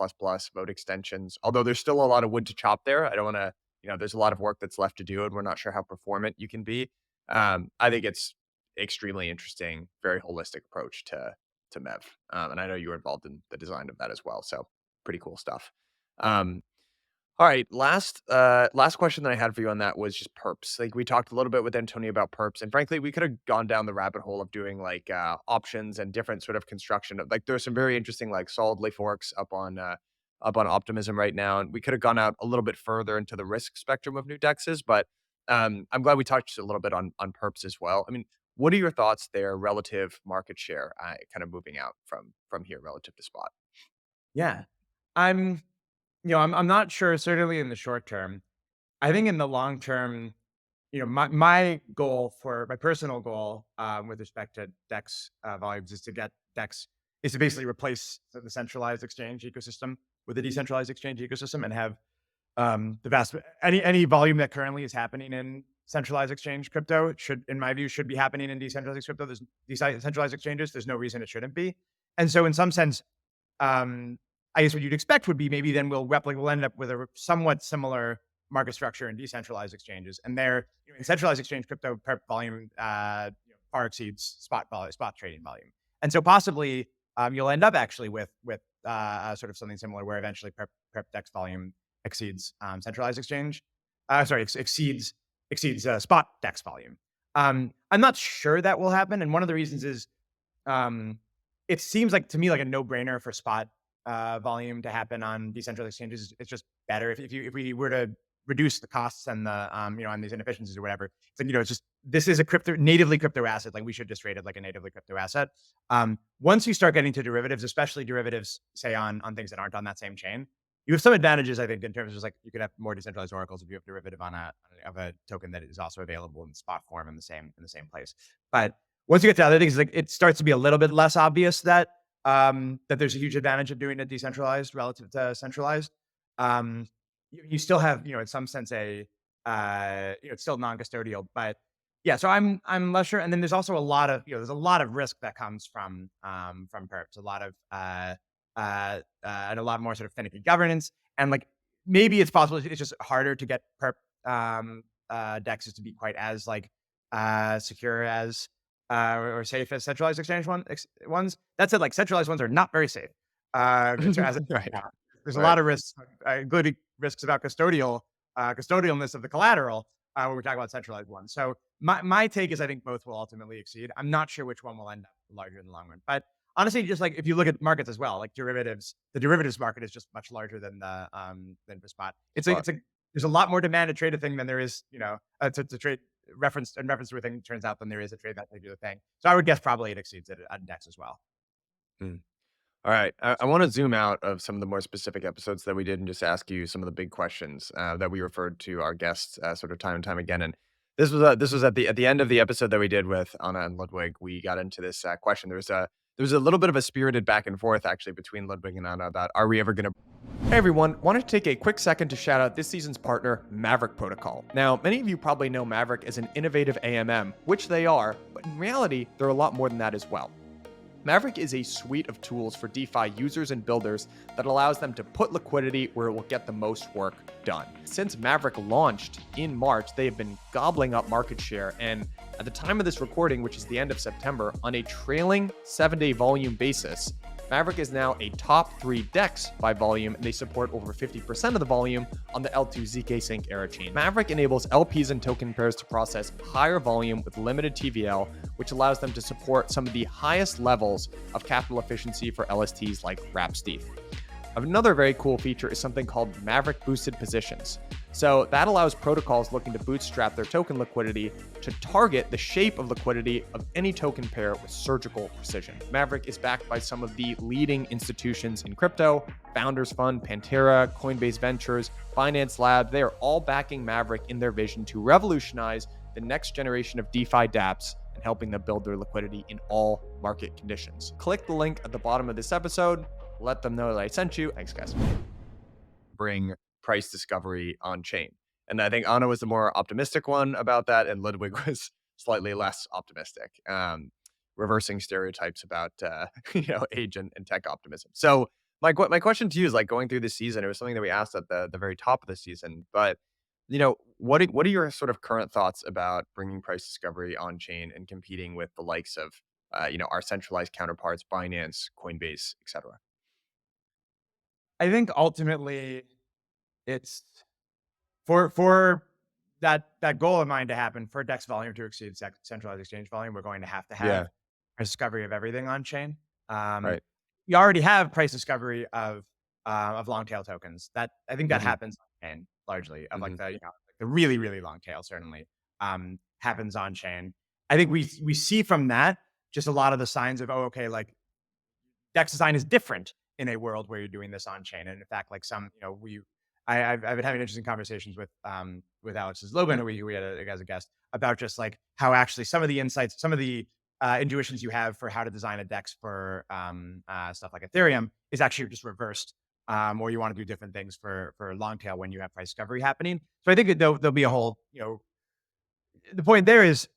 vote extensions, although there's still a lot of wood to chop there. I don't want to, there's a lot of work that's left to do, and we're not sure how performant you can be. I think it's extremely interesting, very holistic approach to MEV. And I know you were involved in the design of that as well. So pretty cool stuff. Um, all right, last question that I had for you on that was just perps. Like we talked a little bit with Antonio about perps, and frankly, we could have gone down the rabbit hole of doing like options and different sort of construction. Like there's some very interesting like solid leaf forks up on Optimism right now, and we could have gone out a little bit further into the risk spectrum of new dexes. But I'm glad we touched a little bit on perps as well. I mean, what are your thoughts there relative market share, kind of moving out from here relative to spot? Yeah, I'm I'm not sure. Certainly in the short term, I think in the long term, my goal for my personal goal with respect to DEX volumes is to get DEX is to basically replace the centralized exchange ecosystem with a decentralized exchange ecosystem and have the vast any volume that currently is happening in centralized exchange crypto should, in my view, should be happening in decentralized crypto. There's decentralized exchanges. There's no reason it shouldn't be. And so, in some sense, um, I guess what you'd expect would be maybe then we'll end up with a somewhat similar market structure in decentralized exchanges, and there in centralized exchange crypto perp volume far exceeds spot trading volume, and so possibly you'll end up actually with sort of something similar where eventually perp DEX volume exceeds centralized exchange. Exceeds spot DEX volume. I'm not sure that will happen, and one of the reasons is it seems like to me like a no-brainer for spot volume to happen on decentralized exchanges. It's just better if we were to reduce the costs and the on these inefficiencies or whatever. Then it's just this is a natively crypto asset. Like we should just rate it like a natively crypto asset. Once you start getting to derivatives, especially derivatives, say on things that aren't on that same chain, you have some advantages, I think, in terms of just like you could have more decentralized oracles if you have derivative on a token that is also available in spot form in the same place. But once you get to other things, like it starts to be a little bit less obvious that that there's a huge advantage of doing it decentralized relative to centralized. You still have, in some sense, it's still non-custodial, but yeah. So I'm less sure. And then there's also a lot of, there's a lot of risk that comes from perps, a lot of and a lot more sort of finicky governance, and like maybe it's possible it's just harder to get perp DEXs to be quite as like secure as or safe as centralized exchange ones. That said, like centralized ones are not very safe. Right. There's a lot of risks, including risks about custodialness of the collateral when we talk about centralized ones. So my take is I think both will ultimately exceed. I'm not sure which one will end up larger in the long run, but honestly, just like if you look at markets as well, like derivatives, the derivatives market is just much larger than the spot. There's a lot more demand to trade a thing than there is, to trade reference to a thing turns out than there is a trade that they do the thing. So I would guess probably it exceeds it at DEX as well. All right. I want to zoom out of some of the more specific episodes that we did and just ask you some of the big questions that we referred to our guests sort of time and time again. And this was at the end of the episode that we did with Anna and Ludwig. We got into this question. There was a little bit of a spirited back and forth actually between Ludwig and Anna about are we ever going to. Hey everyone, wanted to take a quick second to shout out this season's partner, Maverick Protocol. Now, many of you probably know Maverick as an innovative AMM, which they are, but in reality, they're a lot more than that as well. Maverick is a suite of tools for DeFi users and builders that allows them to put liquidity where it will get the most work done. Since Maverick launched in March, they have been gobbling up market share, and at the time of this recording, which is the end of September, on a trailing 7-day volume basis, Maverick is now a top 3 DEX by volume, and they support over 50% of the volume on the L2 ZK Sync Era chain. Maverick enables LPs and token pairs to process higher volume with limited TVL, which allows them to support some of the highest levels of capital efficiency for LSTs like Wrap-Steth. Another very cool feature is something called Maverick Boosted Positions. So that allows protocols looking to bootstrap their token liquidity to target the shape of liquidity of any token pair with surgical precision. Maverick is backed by some of the leading institutions in crypto, Founders Fund, Pantera, Coinbase Ventures, Binance Lab. They are all backing Maverick in their vision to revolutionize the next generation of DeFi dApps and helping them build their liquidity in all market conditions. Click the link at the bottom of this episode. Let them know that I sent you. Thanks, guys. Bring price discovery on chain. And I think Anna was the more optimistic one about that, and Ludwig was slightly less optimistic, reversing stereotypes about age and tech optimism. So my question to you is like going through this season, it was something that we asked at the very top of the season, but what are your sort of current thoughts about bringing price discovery on chain and competing with the likes of our centralized counterparts, Binance, Coinbase, etc.? I think ultimately it's for that goal of mine to happen, for DEX volume to exceed centralized exchange volume, we're going to have Yeah. price discovery of everything on chain. Right. We already have price discovery of long tail tokens. That I think that happens on chain largely, of like the the really really long tail certainly happens on chain. I think we see from that just a lot of the signs of like DEX design is different in a world where you're doing this on chain, and in fact, like some I've been having interesting conversations with Alex's Loban, who we had as a guest, about just like how actually some of the insights, some of the intuitions you have for how to design a DEX for stuff like Ethereum is actually just reversed, or you want to do different things for long tail when you have price discovery happening. So I think that there'll be a whole, the point there is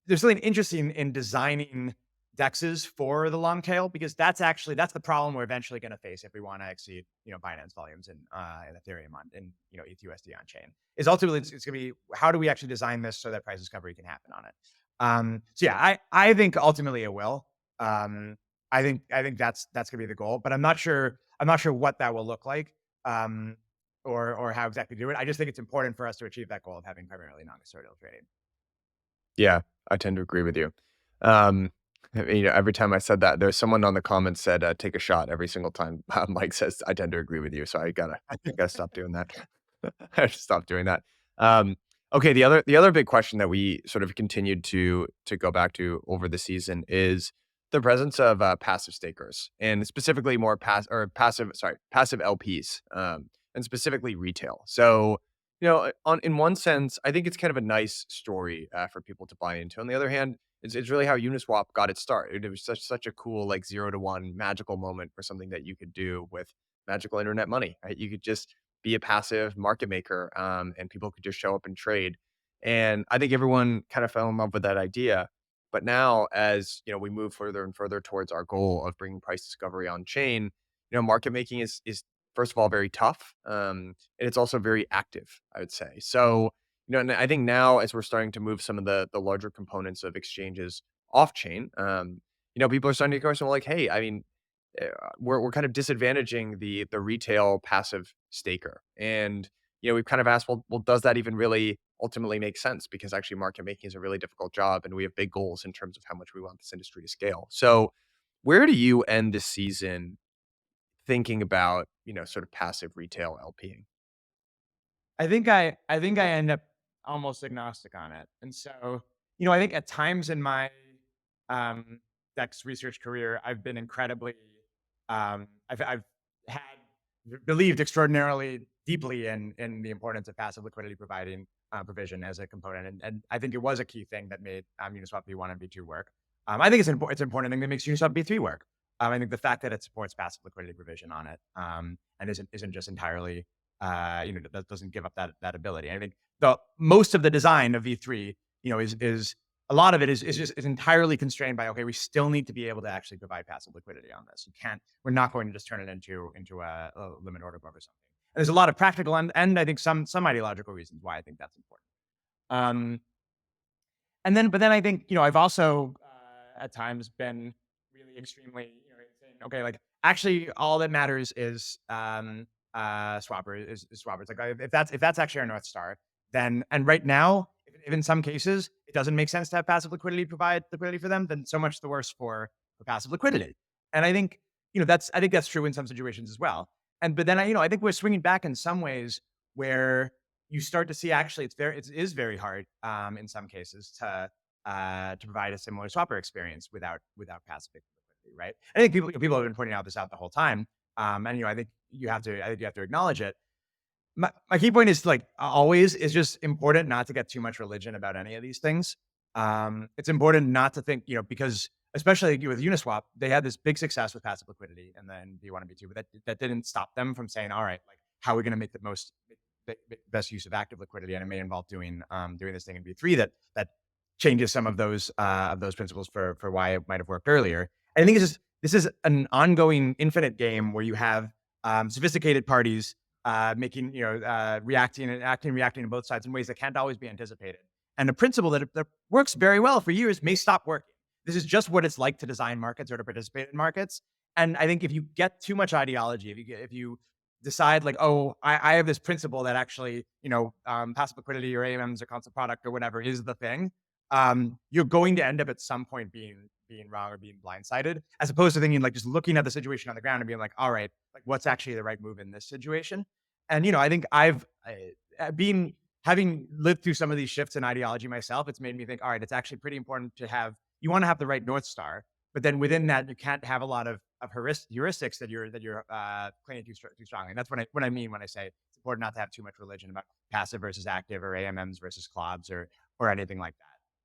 there's something interesting in designing DEXs for the long tail, because that's the problem we're eventually going to face if we want to exceed Binance volumes in Ethereum in ETHUSD on chain. Is ultimately it's going to be, how do we actually design this so that price discovery can happen on it. So yeah, I think ultimately it will. I think that's going to be the goal, but I'm not sure what that will look like, or how exactly to do it. I just think it's important for us to achieve that goal of having primarily non-custodial trading. Yeah, I tend to agree with you. Um, every time I said that, there's someone on the comments said, "Take a shot," every single time Mike says, "I tend to agree with you." So I gotta stop doing that. I have to stop doing that. Um, okay, the other big question that we sort of continued to go back to over the season is the presence of passive stakers, and specifically more passive LPs, and specifically retail. So in one sense, I think it's kind of a nice story for people to buy into. On the other hand, it's really how Uniswap got its start. It was such a cool, like, 0 to 1 magical moment for something that you could do with magical internet money. Right? You could just be a passive market maker, and people could just show up and trade. And I think everyone kind of fell in love with that idea. But now, as we move further and further towards our goal of bringing price discovery on chain, market making is first of all very tough, and it's also very active, I would say. So, and I think now, as we're starting to move some of the larger components of exchanges off chain, people are starting to get questions like, hey, I mean, we're kind of disadvantaging the retail passive staker, and we've kind of asked, well, does that even really ultimately make sense? Because actually, market making is a really difficult job, and we have big goals in terms of how much we want this industry to scale. So, where do you end this season thinking about, sort of passive retail LPing? I think I end up almost agnostic on it. And so, I think at times in my DEX research career, I've been incredibly I've had believed extraordinarily deeply in the importance of passive liquidity providing provision as a component. And I think it was a key thing that made Uniswap V1 and V2 work. I think it's an important thing that makes Uniswap V3 work. I think the fact that it supports passive liquidity provision on it, and isn't just entirely that doesn't give up that ability. I think the most of the design of V3, is a lot of it is entirely constrained by, okay, we still need to be able to actually provide passive liquidity on this. We're not going to just turn it into a limit order book or something. And there's a lot of practical and I think some ideological reasons why I think that's important. Um, but then I think, I've also at times been really extremely, saying, okay, like actually all that matters is swapper is Like if that's actually our North Star, then, and right now, if in some cases it doesn't make sense to have passive liquidity provide liquidity for them, then so much the worse for passive liquidity. And I think that's true in some situations as well. But then I think we're swinging back in some ways where you start to see actually it is very hard in some cases to provide a similar swapper experience without passive liquidity, right? I think people have been pointing out the whole time, and I think you have to acknowledge it. My key point is, like always, is just important not to get too much religion about any of these things. It's important not to think, because especially with Uniswap, they had this big success with passive liquidity, and then V1 and V2, but that didn't stop them from saying, all right, like how are we going to make the best use of active liquidity, and it may involve doing this thing in V3 that changes some of those principles for why it might have worked earlier. And I think this is an ongoing infinite game where you have sophisticated parties making, reacting to both sides in ways that can't always be anticipated. And a principle that works very well for years may stop working. This is just what it's like to design markets or to participate in markets. And I think if you get too much ideology, if you decide like, oh, I have this principle that actually, passive liquidity or AMMs or constant product or whatever is the thing, you're going to end up at some point being wrong or being blindsided, as opposed to thinking like just looking at the situation on the ground and being like, all right, like what's actually the right move in this situation. And I think I've been having lived through some of these shifts in ideology myself. It's made me think, all right, it's actually pretty important to have. You want to have the right North Star, but then within that, you can't have a lot of heuristics that you're clinging too strongly. And that's what I mean when I say it's important not to have too much religion about passive versus active or AMMs versus clobs or anything like that.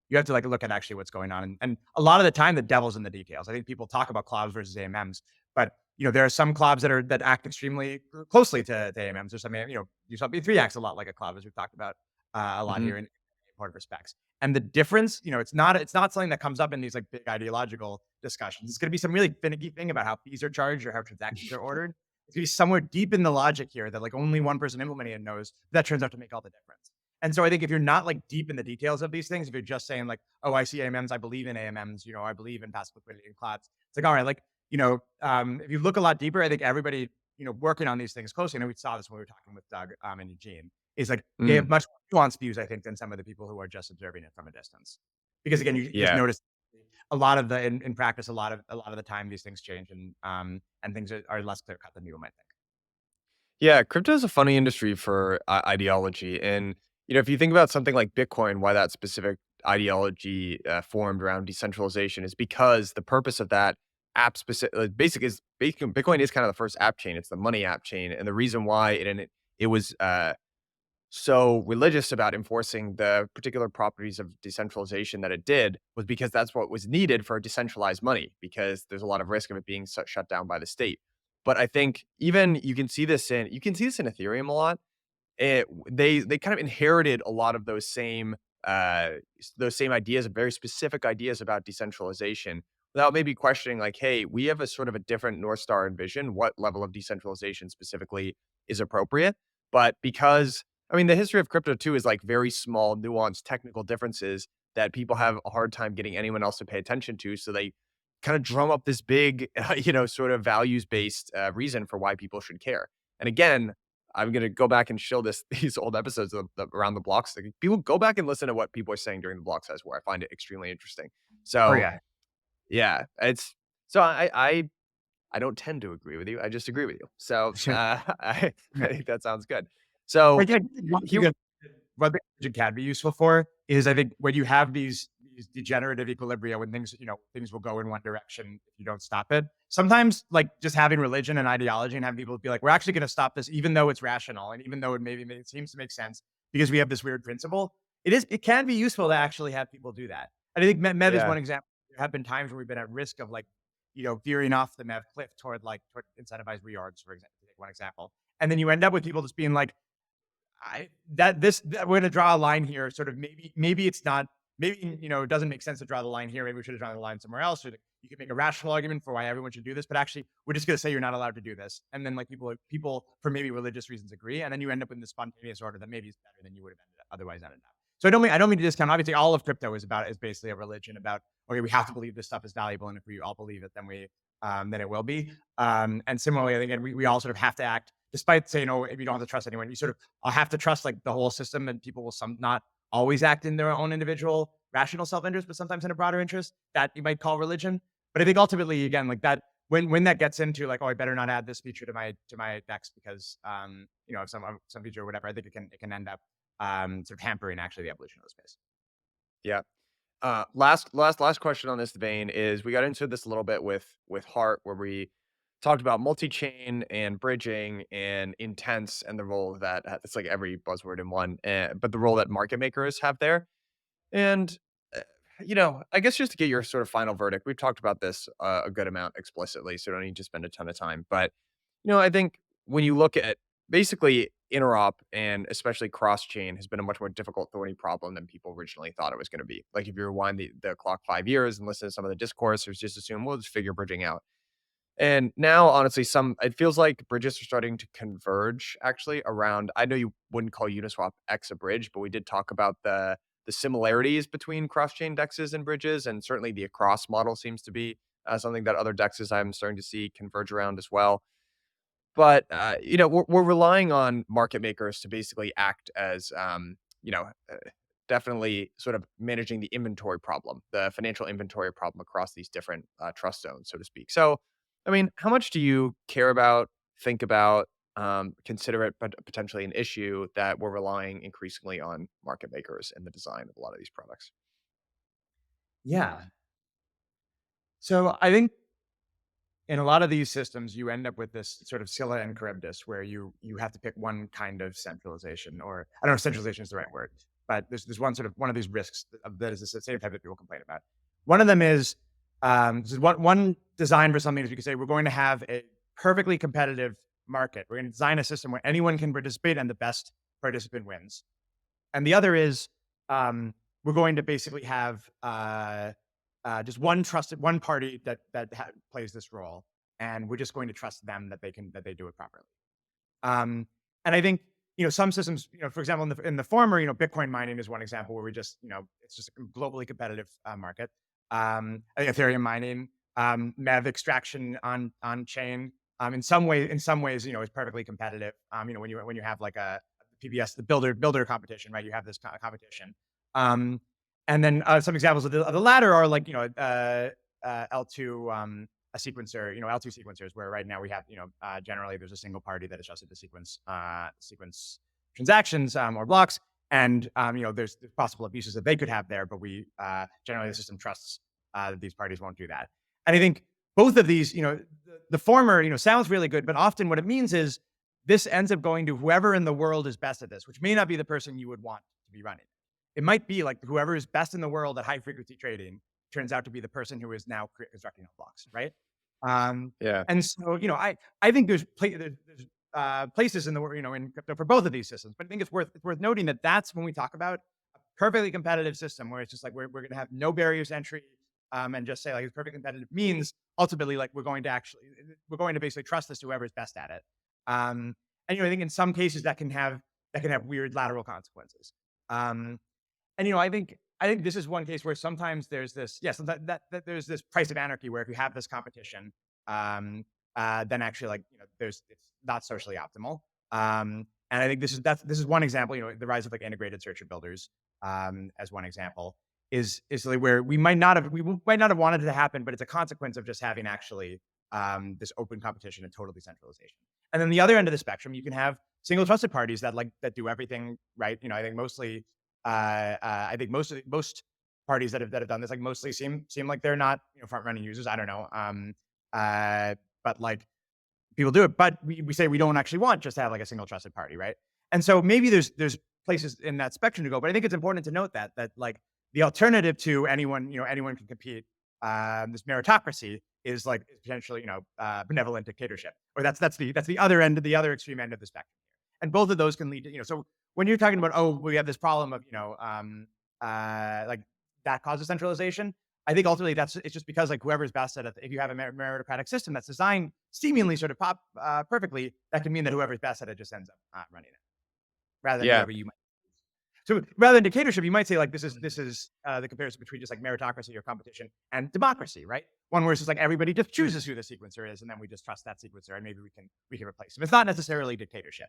You have to like look at actually what's going on, and a lot of the time the devil's in the details. I think people talk about clobs versus AMMs, but there are some clobs that act extremely closely to AMMs. There's some you saw B3 acts a lot like a clob, as we've talked about a lot Mhm. here in important respects. And the difference, it's not something that comes up in these like big ideological discussions. It's going to be some really finicky thing about how fees are charged or how transactions are ordered. It's going to be somewhere deep in the logic here that like only one person implementing it knows. That turns out to make all the difference. And so I think if you're not like deep in the details of these things, if you're just saying like, oh, I see AMMs, I believe in AMMs, I believe in passive liquidity and clouds. It's like, all right, like, if you look a lot deeper, I think everybody, working on these things closely, and we saw this when we were talking with Doug and Eugene, is like they have Mm. much more nuanced views, I think, than some of the people who are just observing it from a distance. Because again, you just Yeah. notice a lot of the in practice, a lot of the time these things change and things are less clear cut than you might think. Yeah, crypto is a funny industry for ideology, and if you think about something like Bitcoin, why that specific ideology formed around decentralization is because the purpose of that app specific, Bitcoin is kind of the first app chain. It's the money app chain, and the reason why it was so religious about enforcing the particular properties of decentralization that it did was because that's what was needed for decentralized money, because there's a lot of risk of it being shut down by the state. But I think even you can see this in Ethereum a lot. They kind of inherited a lot of uh, those same ideas, very specific ideas about decentralization, without maybe questioning like, hey, we have a sort of a different North Star and vision. What level of decentralization specifically is appropriate? But because the history of crypto too is like very small, nuanced technical differences that people have a hard time getting anyone else to pay attention to. So they kind of drum up this big, sort of values based reason for why people should care. And again, I'm gonna go back and show these old episodes of around the blocks. Like, people go back and listen to what people are saying during the block size war. I find it extremely interesting. Oh So yeah. yeah, it's so I don't tend to agree with you. I just agree with you. So I think that sounds good. So Again, one thing here, that one thing it can be useful for is I think when you have these degenerative equilibria when things will go in one direction if you don't stop it. Sometimes like just having religion and ideology and having people be like, we're actually going to stop this, even though it's rational and even though it seems to make sense because we have this weird principle. It can be useful to actually have people do that. And I think MEV is yeah, one example. There have been times where we've been at risk of like, veering off the MEV cliff toward incentivized reorgs, for example, to take one example. And then you end up with people just being like, I that this that we're gonna draw a line here, sort of maybe it's not maybe it doesn't make sense to draw the line here. Maybe we should have drawn the line somewhere else. Or you could make a rational argument for why everyone should do this, but actually we're just gonna say you're not allowed to do this. And then like people for maybe religious reasons agree, and then you end up in the spontaneous order that maybe is better than you would have otherwise ended up. So I don't mean to discount. Obviously, all of crypto is basically a religion about okay, we have to believe this stuff is valuable, and if we all believe it, then it will be. And similarly, I think we all sort of have to act despite saying, oh, if you don't have to trust anyone, you sort of have to trust like the whole system, and people will some not always act in their own individual rational self-interest, but sometimes in a broader interest that you might call religion. But I think ultimately, again, like that when that gets into like, oh, I better not add this feature to my DEX because of some feature or whatever, I think it can end up sort of hampering actually the evolution of the space. yeah. Last question on this vein is we got into this a little bit with Hart, where we talked about multi-chain and bridging and intense and the role that it's like every buzzword in one, but the role that market makers have there. And uh, I guess just to get your sort of final verdict, we've talked about this a good amount explicitly, so don't need to spend a ton of time. But I think when you look at basically interop and especially cross chain has been a much more difficult thorny problem than people originally thought it was going to be. Like if you rewind the clock 5 years and listen to some of the discourse, it was just assume we'll just figure bridging out. And now, honestly, it feels like bridges are starting to converge actually around. I know you wouldn't call Uniswap X a bridge, but we did talk about the similarities between cross-chain dexes and bridges, and certainly the across model seems to be something that other dexes I'm starting to see converge around as well. But we're relying on market makers to basically act as definitely sort of managing the inventory problem, the financial inventory problem across these different trust zones, so to speak. So, how much do you care about, think about, consider it potentially an issue that we're relying increasingly on market makers in the design of a lot of these products? Yeah. So I think in a lot of these systems, you end up with this sort of Scylla and Charybdis, where you have to pick one kind of centralization, or I don't know if centralization is the right word, but there's one of these risks that is the same type that people complain about. One of them is this is one design for something is you could say we're going to have a perfectly competitive market. We're going to design a system where anyone can participate and the best participant wins. And the other is we're going to basically have just one party that plays this role, and we're just going to trust them that they do it properly. And I think some systems, for example, in the former, Bitcoin mining is one example where we just it's just a globally competitive market. I think Ethereum mining, MEV extraction on chain, in some ways, is perfectly competitive. When you have like a PBS, the builder competition, right? You have this competition. And then some examples of the latter are like L2 a sequencer, L2 sequencers, where right now we have generally there's a single party that is trusted to sequence transactions or blocks, and there's possible abuses that they could have there, but we generally the system trusts that these parties won't do that. And I think both of these, the former, sounds really good, but often what it means is this ends up going to whoever in the world is best at this, which may not be the person you would want to be running. It might be like whoever is best in the world at high frequency trading turns out to be the person who is now constructing blocks, right? Yeah. And so, I think there's places in the world, in crypto for both of these systems. But I think it's worth noting that that's when we talk about a perfectly competitive system where it's just like we're going to have no barriers to entry, and just say like it's perfectly competitive means ultimately like we're going to basically trust this to whoever's best at it. And I think in some cases that can have weird lateral consequences. And I think this is one case where sometimes there's this, yes, that there's this price of anarchy where if you have this competition, then actually it's not socially optimal. And I think this is one example. The rise of like integrated searcher builders, as one example, is like where we might not have wanted it to happen, but it's a consequence of just having actually this open competition and total decentralization. And then the other end of the spectrum, you can have single trusted parties that do everything right. I think mostly. I think most parties that have done this mostly seem like they're not front running users. I don't know, but like people do it. But we say we don't actually want just to have like a single trusted party, right? And so maybe there's places in that spectrum to go. But I think it's important to note that like the alternative to anyone can compete, this meritocracy is like potentially benevolent dictatorship, or that's the other end of the other extreme end of the spectrum. And both of those can lead to so. When you're talking about, we have this problem of, like that causes centralization, I think ultimately it's just because like whoever's best at it, if you have a meritocratic system that's designed seemingly sort of perfectly, that can mean that whoever's best at it just ends up running it rather than Yeah. whoever you might. So rather than dictatorship, you might say like this is the comparison between just like meritocracy or competition and democracy, right? One where it's just like everybody just chooses who the sequencer is, and then we just trust that sequencer, and maybe we can replace him. It's not necessarily dictatorship.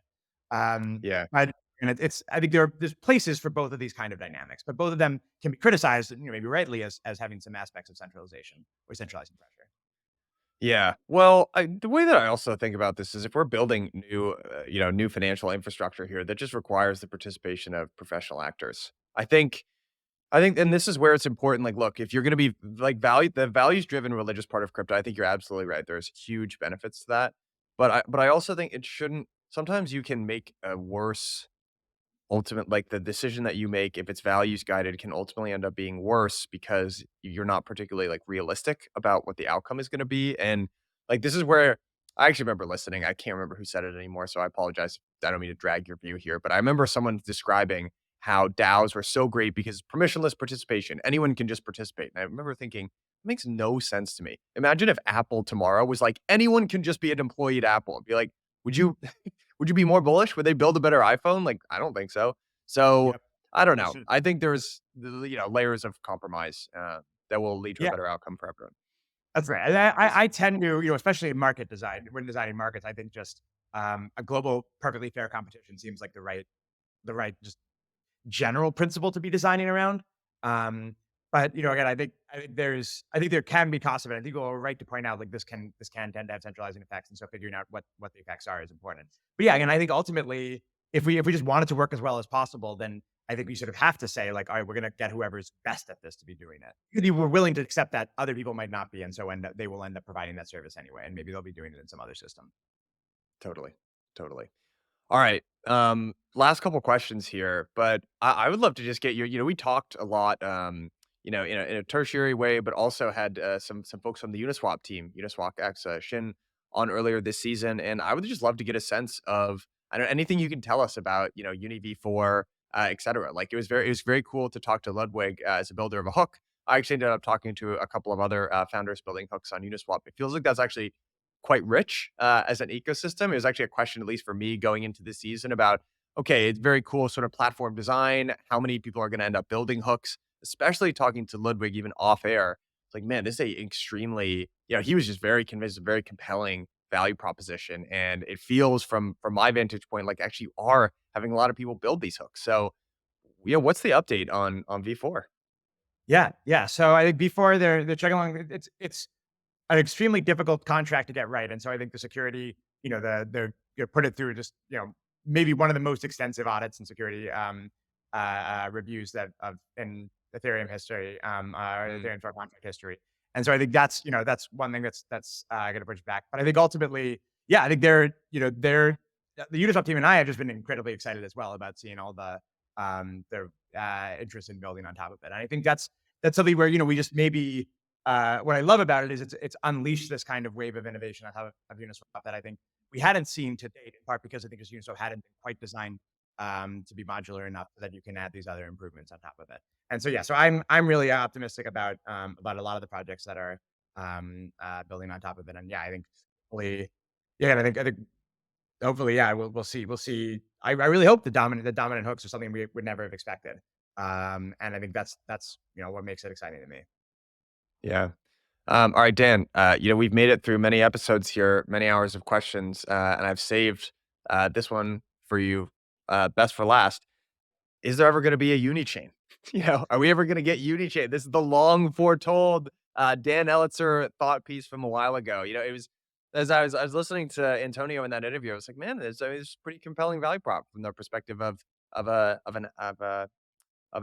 Yeah. But it's I think there's places for both of these kind of dynamics, but both of them can be criticized, maybe rightly, as having some aspects of centralization or centralizing pressure. Yeah. Well, the way that I also think about this is if we're building new financial infrastructure here that just requires the participation of professional actors. I think, and this is where it's important. Like, look, if you're going to be like the values driven religious part of crypto, I think you're absolutely right. There's huge benefits to that. But I also think it shouldn't, sometimes you can make a worse like the decision that you make, if it's values guided, can ultimately end up being worse because you're not particularly like realistic about what the outcome is going to be. And like this is where I actually remember listening. I can't remember who said it anymore, so I apologize. I don't mean to drag your view here, but I remember someone describing how DAOs were so great because permissionless participation, anyone can just participate. And I remember thinking, it makes no sense to me. Imagine if Apple tomorrow was like, anyone can just be an employee at Apple. And be like, would you would you be more bullish? Would they build a better iPhone? Like, I don't think so. So Yep. I don't This know. is- I think there's layers of compromise that will lead to a Yeah, better outcome for everyone. that's right. And I tend to, especially in market design, when designing markets, I think just a global, perfectly fair competition seems like the right just general principle to be designing around. Um, but again, I think there can be costs of it. I think you're right to point out like this can tend to have centralizing effects, and so figuring out what the effects are is important. But yeah, again, I think ultimately, if we just want it to work as well as possible, then I think we sort of have to say like, all right, we're going to get whoever's best at this to be doing it. We're willing to accept that other people might not be, and so they will end up providing that service anyway, and maybe they'll be doing it in some other system. Totally. Totally. All right. Last couple questions here, but I would love to just get your, we talked a lot, in a tertiary way, but also had some folks from the Uniswap team, Uniswap X Shin on earlier this season. And I would just love to get a sense of, I don't know, anything you can tell us about, Uni V4, et cetera. Like it was very cool to talk to Ludwig as a builder of a hook. I actually ended up talking to a couple of other founders building hooks on Uniswap. It feels like that's actually quite rich as an ecosystem. It was actually a question, at least for me, going into this season about, okay, it's very cool sort of platform design. How many people are going to end up building hooks? Especially talking to Ludwig, even off air. It's like, man, this is a extremely, he was just very convinced, a very compelling value proposition. And it feels from my vantage point, like actually you are having a lot of people build these hooks. So, what's the update on V4? Yeah, yeah. So I think before they're checking along, it's an extremely difficult contract to get right, and so I think the security, they're put it through just maybe one of the most extensive audits and security reviews that of in Ethereum history, or Mm, Ethereum smart contract history. And so I think that's one thing that's going to push back. But I think ultimately, yeah, I think they're the Uniswap team and I have just been incredibly excited as well about seeing all their interest in building on top of it. And I think that's something where we just maybe what I love about it is it's unleashed this kind of wave of innovation on top of Uniswap that I think we hadn't seen to date, in part because I think Uniswap hadn't been quite designed to be modular enough so that you can add these other improvements on top of it. And so yeah, so I'm really optimistic about a lot of the projects that are building on top of it. And yeah, I think hopefully, yeah, and I think hopefully, yeah, we'll see. I really hope the dominant hooks are something we would never have expected. And I think that's what makes it exciting to me. yeah. All right, Dan. We've made it through many episodes here, many hours of questions, and I've saved this one for you, best for last. Is there ever going to be a Unichain? Are we ever going to get Unichain? This is the long foretold Dan Elitzer thought piece from a while ago. It was as I was listening to Antonio in that interview. I was like, man, it's pretty compelling value prop from the perspective of a of an of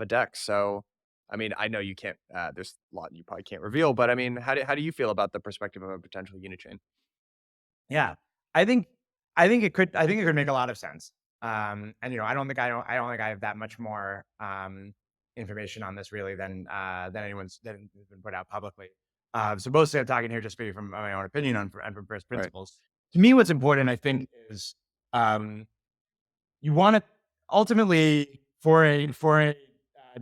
a DEX. So, I mean, I know you can't. There's a lot you probably can't reveal, but I mean, how do you feel about the perspective of a potential Unichain? Yeah. I think I think it could make a lot of sense. And I don't think I have that much more information on this really than anyone's that has been put out publicly. So mostly I'm talking here just maybe from my own opinion and from first Right. principles. To me, what's important, I think, is um, you want to ultimately for a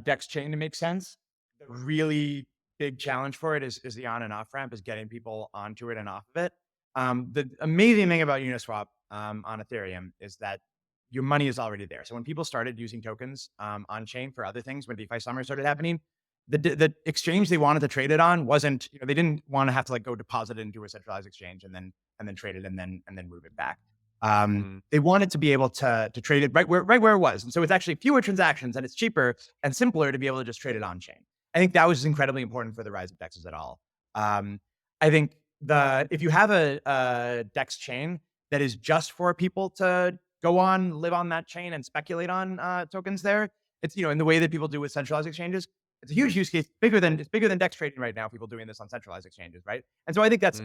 DEX chain to make sense. The really big challenge for it is the on and off ramp, is getting people onto it and off of it. The amazing thing about Uniswap on Ethereum is that your money is already there. So when people started using tokens on chain for other things, when DeFi summer started happening, the exchange they wanted to trade it on wasn't, they didn't want to have to like go deposit it into a centralized exchange and then trade it and then move it back. Mm, They wanted to be able to trade it right where it was, and so it's actually fewer transactions and it's cheaper and simpler to be able to just trade it on chain. I think that was incredibly important for the rise of DEXs at all. I think if you have a DEX chain that is just for people to go on, live on that chain, and speculate on tokens there, it's in the way that people do with centralized exchanges. It's a huge use case, it's bigger than DEX trading right now. People doing this on centralized exchanges, right? And so mm, I think that's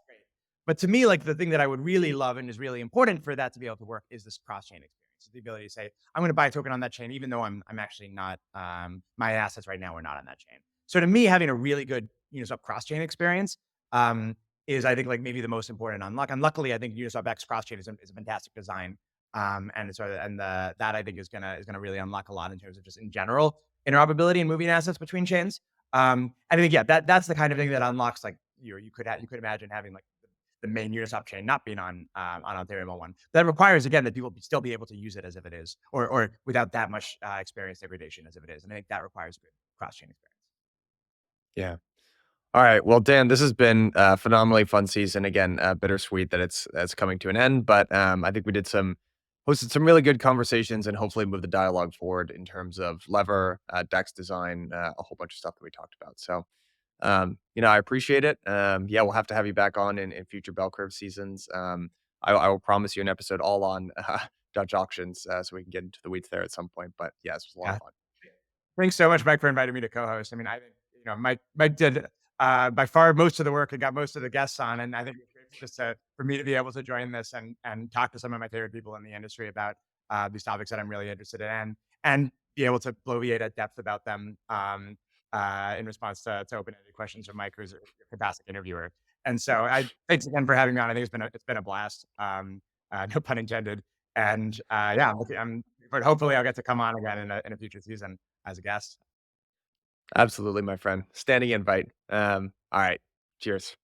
great. But to me, like the thing that I would really love and is really important for that to be able to work is this cross-chain experience. The ability to say, I'm going to buy a token on that chain, even though I'm actually not, my assets right now are not on that chain. So to me, having a really good Uniswap cross-chain experience is, I think, like maybe the most important unlock. And luckily, I think Uniswap X cross-chain is a fantastic design. That I think is gonna really unlock a lot in terms of just in general interoperability and moving assets between chains. I think yeah, that's the kind of thing that unlocks like you could imagine having like the main Uniswap chain not being on Ethereum 01. That requires again that people still be able to use it as if it is, or without that much experience degradation as if it is. And I think that requires good cross chain experience. yeah. All right. Well, Dan, this has been a phenomenally fun season. Again, bittersweet that it's coming to an end, but I think we hosted some really good conversations and hopefully move the dialogue forward in terms of lever, DEX design, a whole bunch of stuff that we talked about. So, I appreciate it. Yeah, we'll have to have you back on in future bell curve seasons. I will promise you an episode all on Dutch auctions, so we can get into the weeds there at some point. But yeah, this was a lot Yeah. of fun. Thanks so much, Mike, for inviting me to co-host. I mean, I think Mike did by far most of the work and got most of the guests on, and I think it's great just for me to be able to join this and talk to some of my favorite people in the industry about these topics that I'm really interested in, and be able to bloviate at depth about them in response to open-ended questions from Mike, who's a fantastic interviewer. And so, thanks again for having me on. I think it's been a blast. No pun intended. And yeah, but hopefully I'll get to come on again in a future season as a guest. Absolutely, my friend. Standing invite. All right. Cheers.